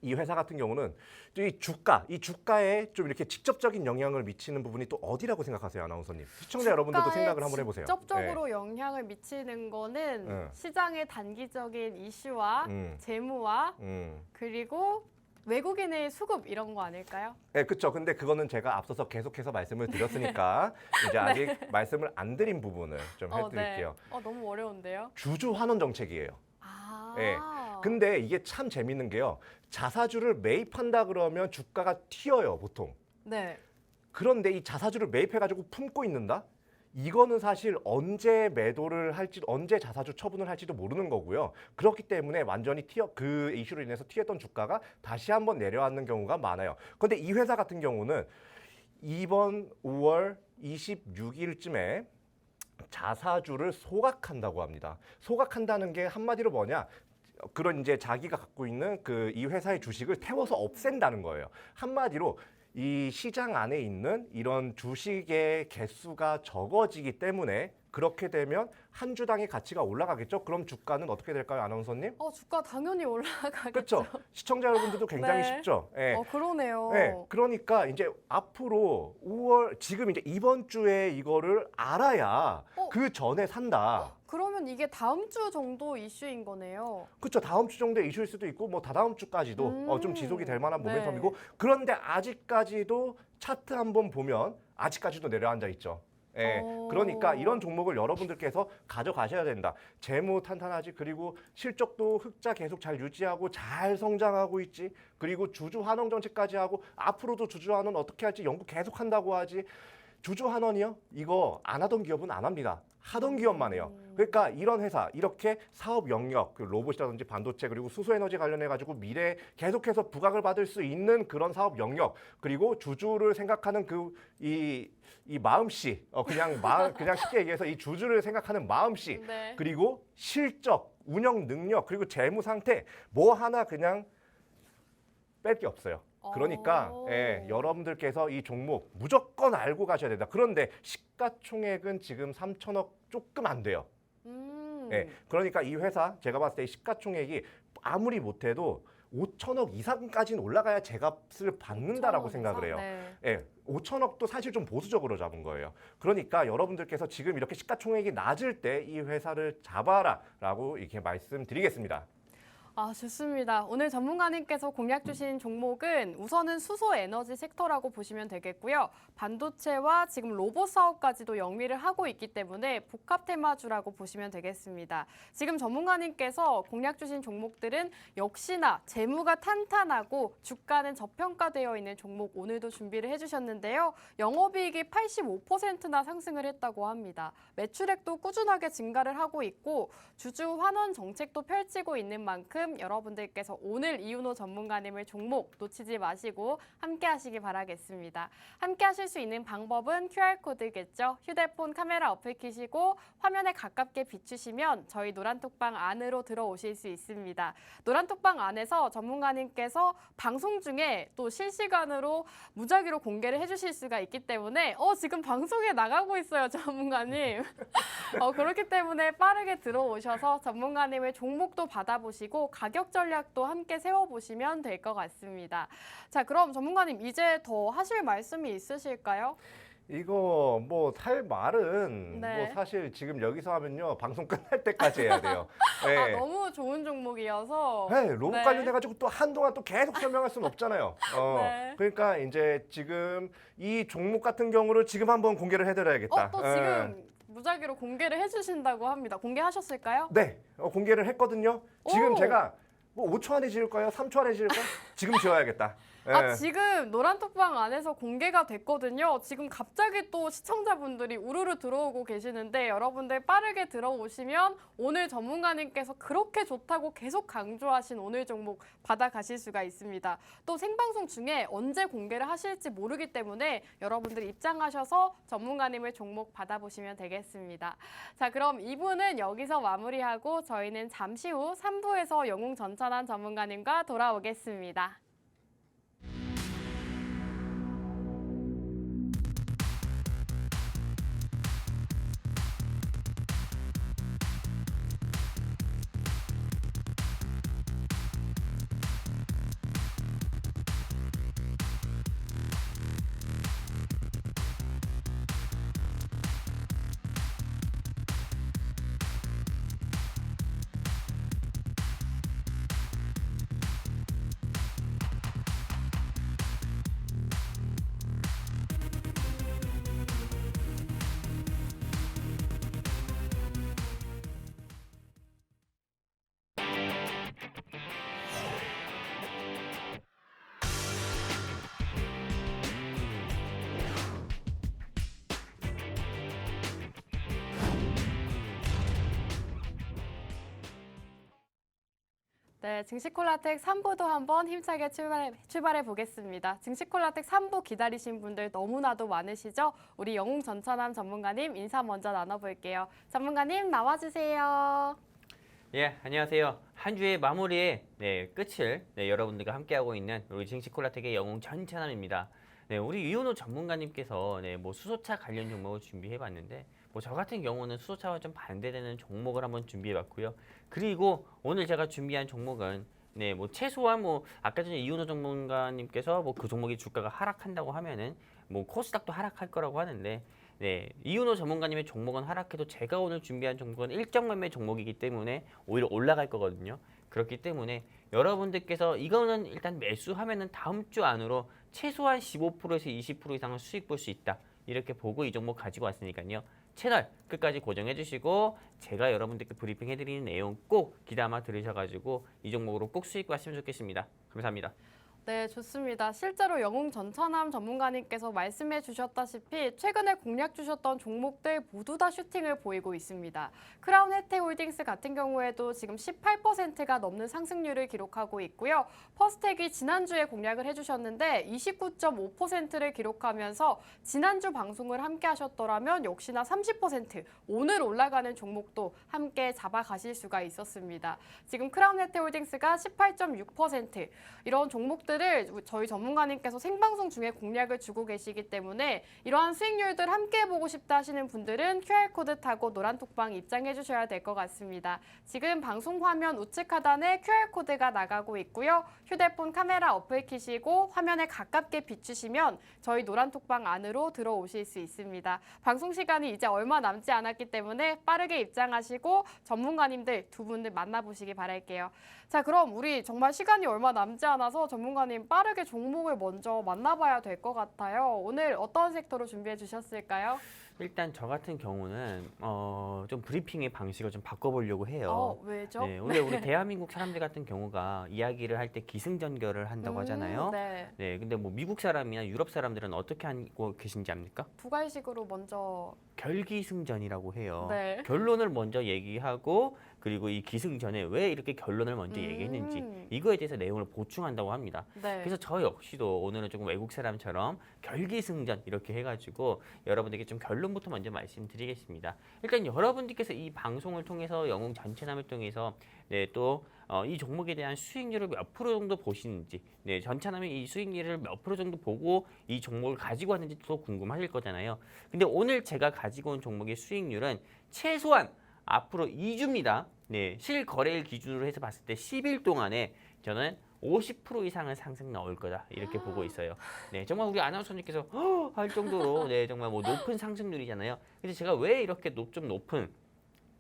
이 회사 같은 경우는 이 주가에 좀 이렇게 직접적인 영향을 미치는 부분이 또 어디라고 생각하세요, 아나운서님? 시청자 여러분들도
주가에
생각을 한번 해보세요.
직접적으로 영향을 미치는 거는
네.
시장의 단기적인 이슈와
음.
재무와
음.
그리고 외국인의 수급 이런 거 아닐까요?
네, 그렇죠. 근데 그거는 제가 앞서서 계속해서 말씀을 드렸으니까 이제 아직 말씀을 안 드린 부분을 좀 해드릴게요.
네. 너무 어려운데요?
주주 환원 정책이에요.
아.
네. 근데 이게 참 재밌는 게요. 자사주를 매입한다 그러면 주가가 튀어요, 보통.
네.
그런데 이 자사주를 매입해가지고 품고 있는다? 이거는 사실 언제 매도를 할지, 언제 자사주 처분을 할지도 모르는 거고요. 그렇기 때문에 완전히 그 이슈로 인해서 튀었던 주가가 다시 한번 내려앉는 경우가 많아요. 그런데 이 회사 같은 경우는 이번 5월 26일쯤에 자사주를 소각한다고 합니다. 소각한다는 게 한마디로 뭐냐? 그런 이제 자기가 갖고 있는 이 회사의 주식을 태워서 없앤다는 거예요. 한마디로 이 시장 안에 있는 이런 주식의 개수가 적어지기 때문에 그렇게 되면 한 주당의 가치가 올라가겠죠. 그럼 주가는 어떻게 될까요, 아나운서님?
주가 당연히 올라가겠죠.
그렇죠. 시청자 여러분들도 굉장히
네.
쉽죠. 예.
그러네요.
네, 그러니까 이제 앞으로 5월 지금 이제 이번 주에 이거를 알아야 그 전에 산다.
그러면 이게 다음 주 정도 이슈인 거네요.
그렇죠. 다음 주 정도에 이슈일 수도 있고 뭐 다다음 주까지도 좀 지속이 될 만한
네.
모멘텀이고 그런데 아직까지도 차트 한번 보면 아직까지도 내려앉아 있죠. 예. 그러니까 이런 종목을 여러분들께서 가져가셔야 된다. 재무 탄탄하지, 그리고 실적도 흑자 계속 잘 유지하고 잘 성장하고 있지, 그리고 주주 환원 정책까지 하고 앞으로도 주주 환원 어떻게 할지 연구 계속 한다고 하지. 주주 환원이요? 이거 안 하던 기업은 안 합니다. 하던 기업만 해요. 그러니까 이런 회사, 이렇게 사업 영역, 로봇이라든지 반도체 그리고 수소에너지 관련해 가지고 미래에 계속해서 부각을 받을 수 있는 그런 사업 영역, 그리고 주주를 생각하는 이 마음씨, 그냥 쉽게 얘기해서 이 주주를 생각하는 마음씨,
네.
그리고 실적, 운영 능력, 그리고 재무 상태 뭐 하나 그냥 뺄 게 없어요. 그러니까 여러분들께서 이 종목 무조건 알고 가셔야 된다. 그런데 시가총액은 지금 3천억 조금 안 돼요. 그러니까 이 회사 제가 봤을 때 시가총액이 아무리 못해도 5천억 이상까지는 올라가야 제값을 받는다라고 생각을 해요.
네.
5천억도 사실 좀 보수적으로 잡은 거예요. 그러니까 여러분들께서 지금 이렇게 시가총액이 낮을 때 이 회사를 잡아라라고 이렇게 말씀드리겠습니다.
좋습니다. 오늘 전문가님께서 공략 주신 종목은 우선은 수소 에너지 섹터라고 보시면 되겠고요. 반도체와 지금 로봇 사업까지도 영위를 하고 있기 때문에 복합 테마주라고 보시면 되겠습니다. 지금 전문가님께서 공략 주신 종목들은 역시나 재무가 탄탄하고 주가는 저평가되어 있는 종목 오늘도 준비를 해주셨는데요. 영업이익이 85%나 상승을 했다고 합니다. 매출액도 꾸준하게 증가를 하고 있고 주주 환원 정책도 펼치고 있는 만큼 여러분들께서 오늘 이윤호 전문가님의 종목 놓치지 마시고 함께 하시기 바라겠습니다. 함께 하실 수 있는 방법은 QR코드겠죠. 휴대폰 카메라 어플 켜시고 화면에 가깝게 비추시면 저희 노란톡방 안으로 들어오실 수 있습니다. 노란톡방 안에서 전문가님께서 방송 중에 또 실시간으로 무작위로 공개를 해주실 수가 있기 때문에 지금 방송에 나가고 있어요, 전문가님. 그렇기 때문에 빠르게 들어오셔서 전문가님의 종목도 받아보시고 가격 전략도 함께 세워보시면 될 것 같습니다. 자, 그럼 전문가님 이제 더 하실 말씀이 있으실까요?
이거 뭐 할 말은
네.
뭐 사실 지금 여기서 하면요 방송 끝날 때까지 해야 돼요. 네.
너무 좋은 종목이어서.
네, 로봇
네.
관련해가지고 또 한동안 또 계속 설명할 수는 없잖아요.
네.
그러니까 이제 지금 이 종목 같은 경우를 지금 한번 공개를 해드려야겠다.
또 지금 무작위로 공개를 해주신다고 합니다. 공개하셨을까요?
네, 공개를 했거든요. 지금
오.
제가 뭐 5초 안에 지을까요? 3초 안에 지을까요? 지금 지어야겠다.
아, 지금 노란톡방 안에서 공개가 됐거든요. 지금 갑자기 또 시청자분들이 우르르 들어오고 계시는데 여러분들 빠르게 들어오시면 오늘 전문가님께서 그렇게 좋다고 계속 강조하신 오늘 종목 받아가실 수가 있습니다. 또 생방송 중에 언제 공개를 하실지 모르기 때문에 여러분들 입장하셔서 전문가님의 종목 받아보시면 되겠습니다. 자, 그럼 2부는 여기서 마무리하고 저희는 잠시 후 3부에서 영웅 전천한 전문가님과 돌아오겠습니다. 네, 증시콜라텍 3부도 한번 힘차게 출발해 보겠습니다. 증시콜라텍 3부 기다리신 분들 너무나도 많으시죠? 우리 영웅 전천함 전문가님 인사 먼저 나눠볼게요. 전문가님 나와주세요.
예, 안녕하세요. 한 주의 마무리에 끝을 여러분들과 함께하고 있는 우리 증시콜라텍의 영웅 전천함입니다. 네, 우리 이윤호 전문가님께서 뭐 수소차 관련 종목을 준비해봤는데 뭐 저 같은 경우는 수소차와 좀 반대되는 종목을 한번 준비해봤고요. 그리고 오늘 제가 준비한 종목은 뭐 최소한 뭐 아까 전에 이윤호 전문가님께서 뭐 그 종목이 주가가 하락한다고 하면은 뭐 코스닥도 하락할 거라고 하는데 이윤호 전문가님의 종목은 하락해도 제가 오늘 준비한 종목은 일정 매매 종목이기 때문에 오히려 올라갈 거거든요. 그렇기 때문에 여러분들께서 이거는 일단 매수하면은 다음 주 안으로 최소한 15%에서 20% 이상은 수익 볼 수 있다. 이렇게 보고 이 종목 가지고 왔으니까요. 채널 끝까지 고정해 주시고 제가 여러분들께 브리핑 해드리는 내용 꼭 귀담아 들으셔가지고 이 종목으로 꼭 수익 봤으면 좋겠습니다. 감사합니다.
네, 좋습니다. 실제로 영웅 전천함 전문가님께서 말씀해 주셨다시피 최근에 공략 주셨던 종목들 모두 다 슈팅을 보이고 있습니다. 크라운 혜태홀딩스 같은 경우에도 지금 18%가 넘는 상승률을 기록하고 있고요. 퍼스텍이 지난주에 공략을 해주셨는데 29.5%를 기록하면서 지난주 방송을 함께 하셨더라면 역시나 30% 오늘 올라가는 종목도 함께 잡아가실 수가 있었습니다. 지금 크라운 혜태홀딩스가 18.6% 이런 종목들 저희 전문가님께서 생방송 중에 공략을 주고 계시기 때문에 이러한 수익률들 함께 보고 싶다 하시는 분들은 QR코드 타고 노란톡방 입장해 주셔야 될 것 같습니다. 지금 방송 화면 우측 하단에 QR코드가 나가고 있고요. 휴대폰 카메라 어플 켜시고 화면에 가깝게 비추시면 저희 노란톡방 안으로 들어오실 수 있습니다. 방송 시간이 이제 얼마 남지 않았기 때문에 빠르게 입장하시고 전문가님들 두 분들 만나보시기 바랄게요. 자, 그럼 우리 정말 시간이 얼마 남지 않아서 전문가님 빠르게 종목을 먼저 만나봐야 될 것 같아요. 오늘 어떤 섹터로 준비해 주셨을까요?
일단 저 같은 경우는 좀 브리핑의 방식을 좀 바꿔보려고 해요.
왜죠?
네, 원래 우리 대한민국 사람들 같은 경우가 이야기를 할 때 기승전결을 한다고 하잖아요.
네.
근데 뭐 미국 사람이나 유럽 사람들은 어떻게 하고 계신지 압니까?
부가식으로 먼저
결기승전이라고 해요.
네.
결론을 먼저 얘기하고 그리고 이 기승전에 왜 이렇게 결론을 먼저 얘기했는지 이거에 대해서 내용을 보충한다고 합니다.
네.
그래서 저 역시도 오늘은 조금 외국 사람처럼 결기승전 이렇게 해가지고 여러분들께 좀 결론부터 먼저 말씀드리겠습니다. 일단 여러분들께서 이 방송을 통해서 영웅 전체남을 통해서 또 이 종목에 대한 수익률을 몇 프로 정도 보시는지 전체남이 이 수익률을 몇 프로 정도 보고 이 종목을 가지고 왔는지도 궁금하실 거잖아요. 근데 오늘 제가 가지고 온 종목의 수익률은 최소한 앞으로 2주입니다. 실거래일 기준으로 해서 봤을 때 10일 동안에 저는 50% 이상은 상승 나올 거다 이렇게 보고 있어요. 정말 우리 아나운서님께서 할 정도로 정말 뭐 높은 상승률이잖아요. 그래서 제가 왜 이렇게 좀 높은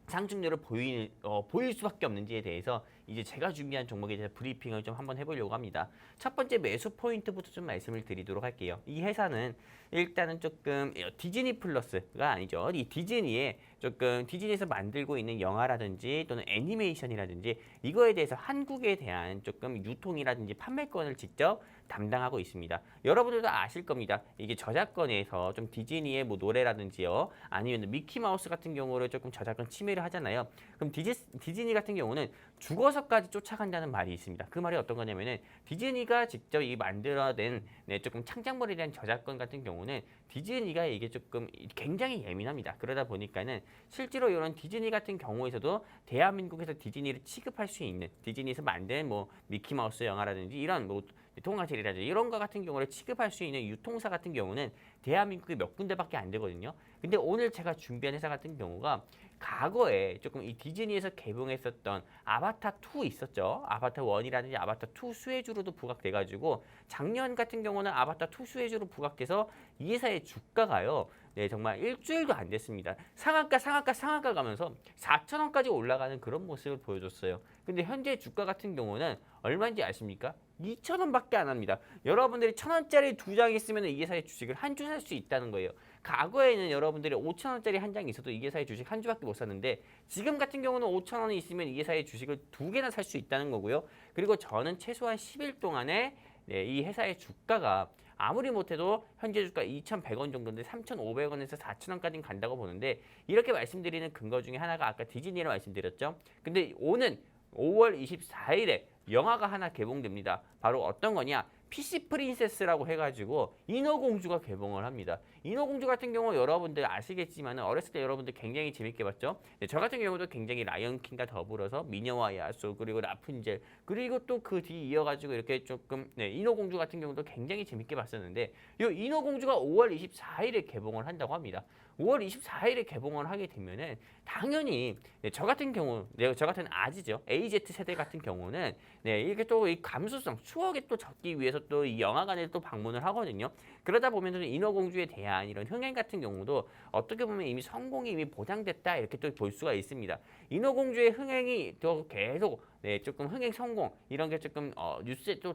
상승률을 보일 수밖에 없는지에 대해서 이제 제가 준비한 종목에 대해서 브리핑을 좀 한번 해보려고 합니다. 첫 번째 매수 포인트부터 좀 말씀을 드리도록 할게요. 이 회사는 일단은 조금 디즈니 플러스가 아니죠. 이 디즈니에 조금 디즈니에서 만들고 있는 영화라든지 또는 애니메이션이라든지 이거에 대해서 한국에 대한 조금 유통이라든지 판매권을 직접 담당하고 있습니다. 여러분들도 아실 겁니다. 이게 저작권에서 좀 디즈니의 뭐 노래라든지요, 아니면 미키마우스 같은 경우를 조금 저작권 침해를 하잖아요. 그럼 디즈니 같은 경우는 죽어서까지 쫓아간다는 말이 있습니다. 그 말이 어떤 거냐면은 디즈니가 직접 이 만들어낸 조금 창작물에 대한 저작권 같은 경우는 디즈니가 이게 조금 굉장히 예민합니다. 그러다 보니까는 실제로 이런 디즈니 같은 경우에서도 대한민국에서 디즈니를 취급할 수 있는 디즈니에서 만든 뭐 미키마우스 영화라든지 이런 뭐 동화책이라든지 이런 거 같은 경우를 취급할 수 있는 유통사 같은 경우는 대한민국에 몇 군데밖에 안 되거든요. 근데 오늘 제가 준비한 회사 같은 경우가 과거에 조금 이 디즈니에서 개봉했었던 아바타 2 있었죠. 아바타 1이라든지 아바타 2 수혜주로도 부각돼가지고 작년 같은 경우는 아바타 2 수혜주로 부각돼서 이 회사의 주가가요. 네, 정말 일주일도 안 됐습니다. 상한가 가면서 4,000원까지 올라가는 그런 모습을 보여줬어요. 근데 현재 주가 같은 경우는 얼마인지 아십니까? 2,000원밖에 안 합니다. 여러분들이 1,000원짜리 2장 있으면 이 회사의 주식을 한 주 살 수 있다는 거예요. 과거에는 여러분들이 5,000원짜리 한 장이 있어도 이 회사의 주식 한 주밖에 못 샀는데 지금 같은 경우는 5,000원이 있으면 이 회사의 주식을 2개나 살 수 있다는 거고요. 그리고 저는 최소한 10일 동안에 이 회사의 주가가 아무리 못해도 현재 주가 2,100원 정도인데 3,500원에서 4,000원까지는 간다고 보는데 이렇게 말씀드리는 근거 중에 하나가 아까 디즈니를 말씀드렸죠. 근데 오는 5월 24일에 영화가 하나 개봉됩니다. 바로 어떤 거냐? PC 프린세스라고 해가지고 인어공주가 개봉을 합니다. 인어공주 같은 경우 여러분들 아시겠지만 어렸을 때 여러분들 굉장히 재밌게 봤죠. 네, 저 같은 경우도 굉장히 라이언킹과 더불어서 미녀와 야수 그리고 라푼젤 그리고 또 그 뒤 이어가지고 이렇게 조금 인어공주 같은 경우도 굉장히 재밌게 봤었는데 이 인어공주가 5월 24일에 개봉을 한다고 합니다. 5월 24일에 개봉을 하게 되면은 당연히 저 같은 경우, 저 같은 아지죠. AZ 세대 같은 경우는 이렇게 또 이 감수성, 추억에 또 적기 위해서 또 이 영화관에 또 방문을 하거든요. 그러다 보면은 인어공주에 대한 이런 흥행 같은 경우도 어떻게 보면 이미 성공이 이미 보장됐다 이렇게 또 볼 수가 있습니다. 인어공주의 흥행이 또 계속 조금 흥행 성공 이런 게 조금 뉴스에 또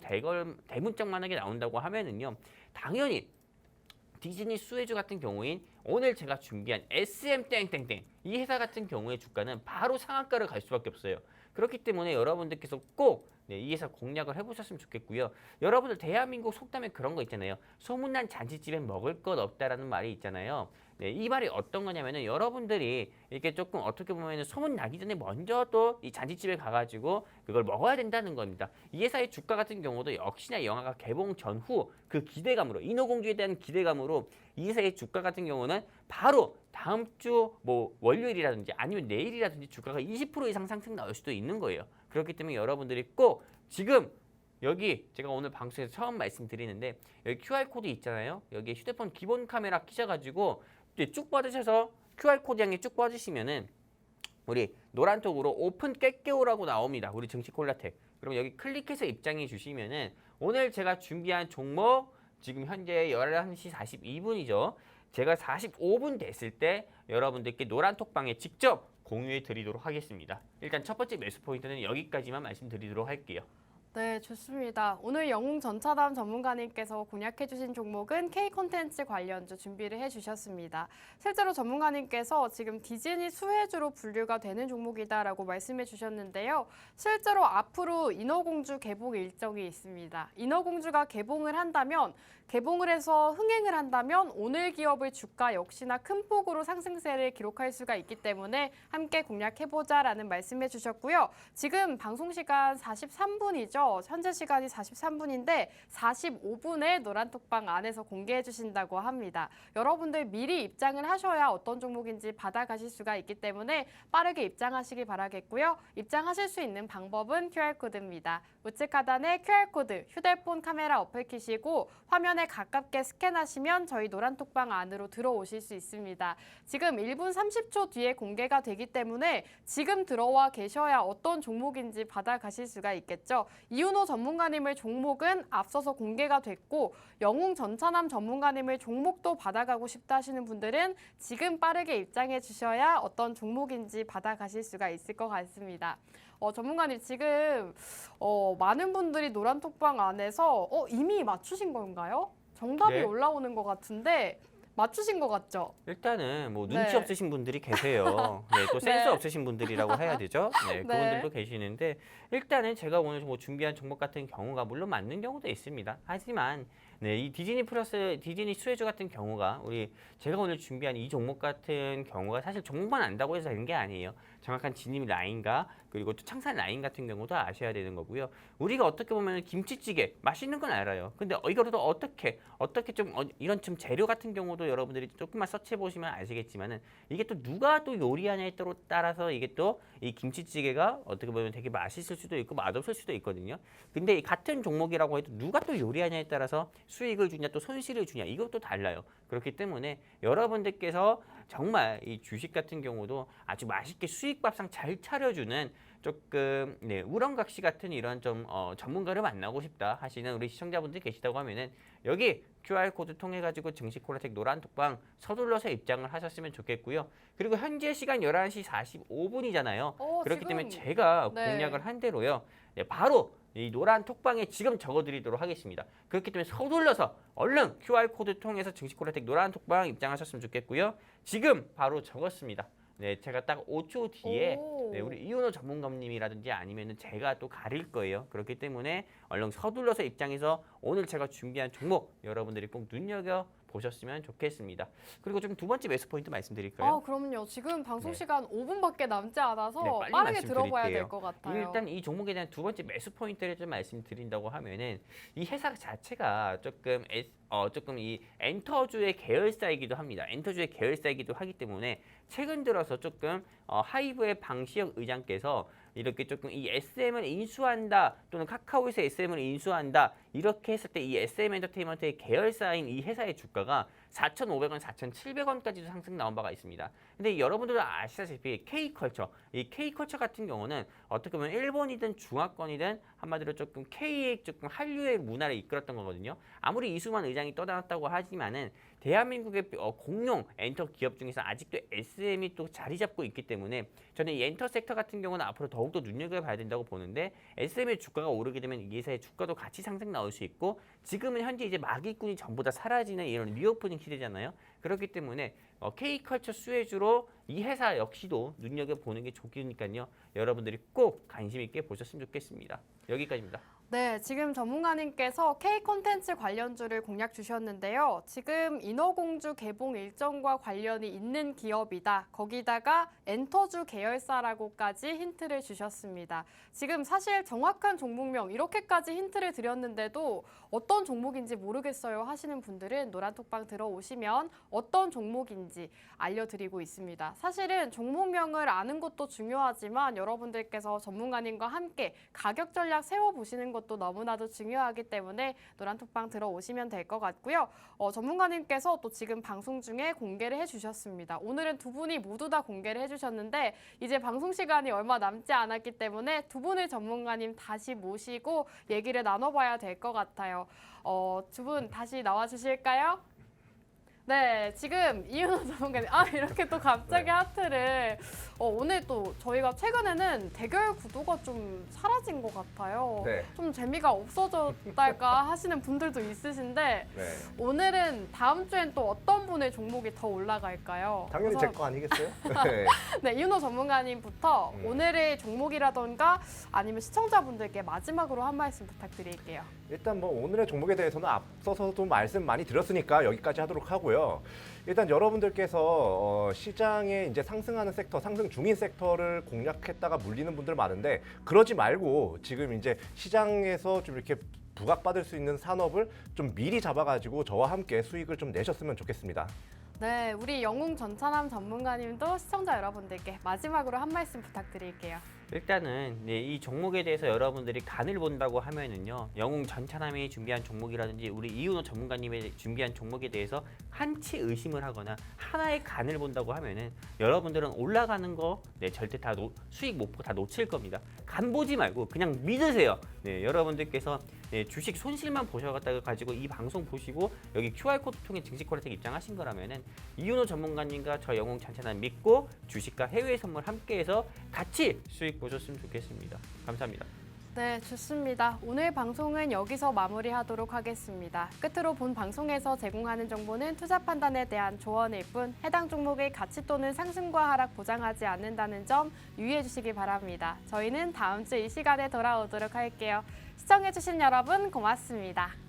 대문짝만하게 나온다고 하면은요, 당연히 디즈니 수혜주 같은 경우인 오늘 제가 준비한 SM 땡땡땡 이 회사 같은 경우의 주가는 바로 상한가를 갈 수밖에 없어요. 그렇기 때문에 여러분들께서 꼭 이 회사 공략을 해보셨으면 좋겠고요. 여러분들 대한민국 속담에 그런 거 있잖아요. 소문난 잔치집엔 먹을 것 없다라는 말이 있잖아요. 이 말이 어떤 거냐면은 여러분들이 이렇게 조금 어떻게 보면은 소문 나기 전에 먼저 또 이 잔치집에 가가지고 그걸 먹어야 된다는 겁니다. 이 회사의 주가 같은 경우도 역시나 영화가 개봉 전후 그 기대감으로 인어공주에 대한 기대감으로 이 회사의 주가 같은 경우는 바로 다음 주 뭐 월요일이라든지 아니면 내일이라든지 주가가 20% 이상 상승 나올 수도 있는 거예요. 그렇기 때문에 여러분들이 꼭 지금 여기 제가 오늘 방송에서 처음 말씀드리는데 여기 QR코드 있잖아요. 여기 휴대폰 기본 카메라 끼셔가지고 쭉 뻗으셔서 QR코드 향해 쭉 뻗으시면은 우리 노란톡으로 오픈 깨깨오라고 나옵니다. 우리 증시콜라텍. 그럼 여기 클릭해서 입장해 주시면은 오늘 제가 준비한 종목 지금 현재 11시 42분이죠. 제가 45분 됐을 때 여러분들께 노란톡방에 직접 공유해 드리도록 하겠습니다. 일단 첫 번째 매수 포인트는 여기까지만 말씀드리도록 할게요.
네, 좋습니다. 오늘 영웅 전차담 전문가님께서 공략해주신 종목은 K콘텐츠 관련주 준비를 해주셨습니다. 실제로 전문가님께서 지금 디즈니 수혜주로 분류가 되는 종목이다라고 말씀해 주셨는데요. 실제로 앞으로 인어공주 개봉 일정이 있습니다. 인어공주가 개봉을 해서 흥행을 한다면 오늘 기업의 주가 역시나 큰 폭으로 상승세를 기록할 수가 있기 때문에 함께 공략해보자라는 말씀해 주셨고요. 지금 방송 시간 43분이죠. 현재 시간이 43분인데 45분에 노란톡방 안에서 공개해 주신다고 합니다. 여러분들 미리 입장을 하셔야 어떤 종목인지 받아가실 수가 있기 때문에 빠르게 입장하시기 바라겠고요. 입장하실 수 있는 방법은 QR코드입니다. 우측 하단에 QR코드 휴대폰 카메라 어플 키시고 화면에 가깝게 스캔하시면 저희 노란톡방 안으로 들어오실 수 있습니다. 지금 1분 30초 뒤에 공개가 되기 때문에 지금 들어와 계셔야 어떤 종목인지 받아가실 수가 있겠죠. 이윤호 전문가님의 종목은 앞서서 공개가 됐고 영웅 전차남 전문가님의 종목도 받아가고 싶다 하시는 분들은 지금 빠르게 입장해 주셔야 어떤 종목인지 받아가실 수가 있을 것 같습니다. 전문가님 지금 많은 분들이 노란톡방 안에서 이미 맞추신 건가요? 정답이
네.
올라오는 것 같은데 맞추신 것 같죠?
일단은 뭐
네.
눈치 없으신 분들이 계세요. 네, 또 센스
네.
없으신 분들이라고 해야 되죠. 네,
네.
그분들도 계시는데 일단은 제가 오늘 뭐 준비한 종목 같은 경우가 물론 맞는 경우도 있습니다. 하지만 네, 이 디즈니 수혜주 같은 경우가 제가 오늘 준비한 이 종목 같은 경우가 사실 종목만 안다고 해서 되는 게 아니에요. 정확한 진입 라인과 그리고 또 창산 라인 같은 경우도 아셔야 되는 거고요. 우리가 어떻게 보면 김치찌개 맛있는 건 알아요. 근데 이거를 어떻게 좀 이런 좀 재료 같은 경우도 여러분들이 조금만 서치해 보시면 아시겠지만은 이게 또 누가 또 요리하냐에 따라서 이게 또 이 김치찌개가 어떻게 보면 되게 맛있을 수도 있고 맛없을 수도 있거든요. 근데 이 같은 종목이라고 해도 누가 또 요리하냐에 따라서 수익을 주냐 또 손실을 주냐 이것도 달라요. 그렇기 때문에 여러분들께서 정말 이 주식 같은 경우도 아주 맛있게 수익밥상 잘 차려주는 조금 우렁각시 같은 이런 좀 전문가를 만나고 싶다 하시는 우리 시청자분들이 계시다고 하면은 여기 QR코드 통해 가지고 증시콜라텍 노란톡방 서둘러서 입장을 하셨으면 좋겠고요. 그리고 현재 시간 11시 45분이잖아요. 그렇기
지금,
때문에 제가
네.
공약을 한 대로요. 바로 이 노란 톡방에 지금 적어드리도록 하겠습니다. 그렇기 때문에 서둘러서 얼른 QR코드 통해서 증시콜라텍 노란 톡방 입장하셨으면 좋겠고요. 지금 바로 적었습니다. 네, 제가 딱 5초 뒤에 우리 이윤호 전문가님이라든지 아니면은 제가 또 가릴 거예요. 그렇기 때문에 얼른 서둘러서 입장해서 오늘 제가 준비한 종목 여러분들이 꼭 눈여겨 보셨으면 좋겠습니다. 그리고 좀 두 번째 매수 포인트 말씀드릴까요?
그럼요. 지금 방송
네.
시간 5분밖에 남지 않아서
네, 빨리
빠르게 들어봐야
말씀드릴게요.
될 것 같아요.
일단 이 종목에 대한 두 번째 매수 포인트를 좀 말씀드린다고 하면은 이 회사 자체가 조금 이 엔터주의 계열사이기도 합니다. 엔터주의 계열사이기도 하기 때문에 최근 들어서 조금 하이브의 방시혁 의장께서 이렇게 조금 이 SM을 인수한다 또는 카카오에서 SM을 인수한다 이렇게 했을 때 이 SM 엔터테인먼트의 계열사인 이 회사의 주가가 4,500원, 4,700원까지도 상승 나온 바가 있습니다. 근데 여러분들도 아시다시피 K컬처, 이 K컬처 같은 경우는 어떻게 보면 일본이든 중화권이든 한마디로 조금 K의 조금 한류의 문화를 이끌었던 거거든요. 아무리 이수만 의장이 떠났다고 하지만은 대한민국의 공룡 엔터 기업 중에서 아직도 SM이 또 자리 잡고 있기 때문에 저는 이 엔터 섹터 같은 경우는 앞으로 더욱더 눈여겨봐야 된다고 보는데 SM의 주가가 오르게 되면 이 회사의 주가도 같이 상승 나올 수 있고 지금은 현재 이제 마기꾼이 전부 다 사라지는 이런 리오프닝 시대잖아요. 그렇기 때문에 K컬처 수혜주로 이 회사 역시도 눈여겨보는 게 좋으니까요. 여러분들이 꼭 관심 있게 보셨으면 좋겠습니다. 여기까지입니다.
네, 지금 전문가님께서 K 콘텐츠 관련주를 공략 주셨는데요. 지금 인어공주 개봉 일정과 관련이 있는 기업이다. 거기다가 엔터주 계열사라고까지 힌트를 주셨습니다. 지금 사실 정확한 종목명 이렇게까지 힌트를 드렸는데도 어떤 종목인지 모르겠어요 하시는 분들은 노란톡방 들어오시면 어떤 종목인지 알려드리고 있습니다. 사실은 종목명을 아는 것도 중요하지만 여러분들께서 전문가님과 함께 가격 전략 세워보시는 것도 너무나도 중요하기 때문에 노란톡방 들어오시면 될 것 같고요. 전문가님께서 또 지금 방송 중에 공개를 해주셨습니다. 오늘은 두 분이 모두 다 공개를 해주셨는데 이제 방송 시간이 얼마 남지 않았기 때문에 두 분의 전문가님 다시 모시고 얘기를 나눠봐야 될 것 같아요. 두 분 다시 나와주실까요? 네, 지금 이윤호 전문가님, 이렇게 또 갑자기
네.
하트를, 오늘 또 저희가 최근에는 대결 구도가 좀 사라진 것 같아요.
네.
좀 재미가 없어졌달까 하시는 분들도 있으신데,
네.
오늘은 다음 주엔 또 어떤 분의 종목이 더 올라갈까요?
당연히
우선
제 거 아니겠어요? 네.
네, 이윤호 전문가님부터 오늘의 종목이라던가 아니면 시청자분들께 마지막으로 한 말씀 부탁드릴게요.
일단 뭐 오늘의 종목에 대해서는 앞서서도 말씀 많이 드렸으니까 여기까지 하도록 하고요. 일단 여러분들께서 시장에 이제 상승하는 섹터, 상승 중인 섹터를 공략했다가 물리는 분들 많은데 그러지 말고 지금 이제 시장에서 좀 이렇게 부각받을 수 있는 산업을 좀 미리 잡아가지고 저와 함께 수익을 좀 내셨으면 좋겠습니다.
네, 우리 영웅 전차남 전문가님도 시청자 여러분들께 마지막으로 한 말씀 부탁드릴게요.
일단은 네, 이 종목에 대해서 여러분들이 간을 본다고 하면은요, 영웅 전차남이 준비한 종목이라든지 우리 이윤호 전문가님이 준비한 종목에 대해서 한치 의심을 하거나 하나의 간을 본다고 하면은 여러분들은 올라가는 거 네, 절대 다 수익 못 보고 다 놓칠 겁니다. 간 보지 말고 그냥 믿으세요. 네, 여러분들께서 네, 주식 손실만 보셔가지고 가지고 이 방송 보시고 여기 QR코드 통해 증시 콜라텍 입장하신 거라면은 이윤호 전문가님과 저 영웅 전차남 믿고 주식과 해외 선물 함께해서 같이 수익 보셨으면 좋겠습니다. 감사합니다.
네, 좋습니다. 오늘 방송은 여기서 마무리하도록 하겠습니다. 끝으로 본 방송에서 제공하는 정보는 투자 판단에 대한 조언일 뿐 해당 종목의 가치 또는 상승과 하락 보장하지 않는다는 점 유의해 주시기 바랍니다. 저희는 다음 주 이 시간에 돌아오도록 할게요. 시청해주신 여러분 고맙습니다.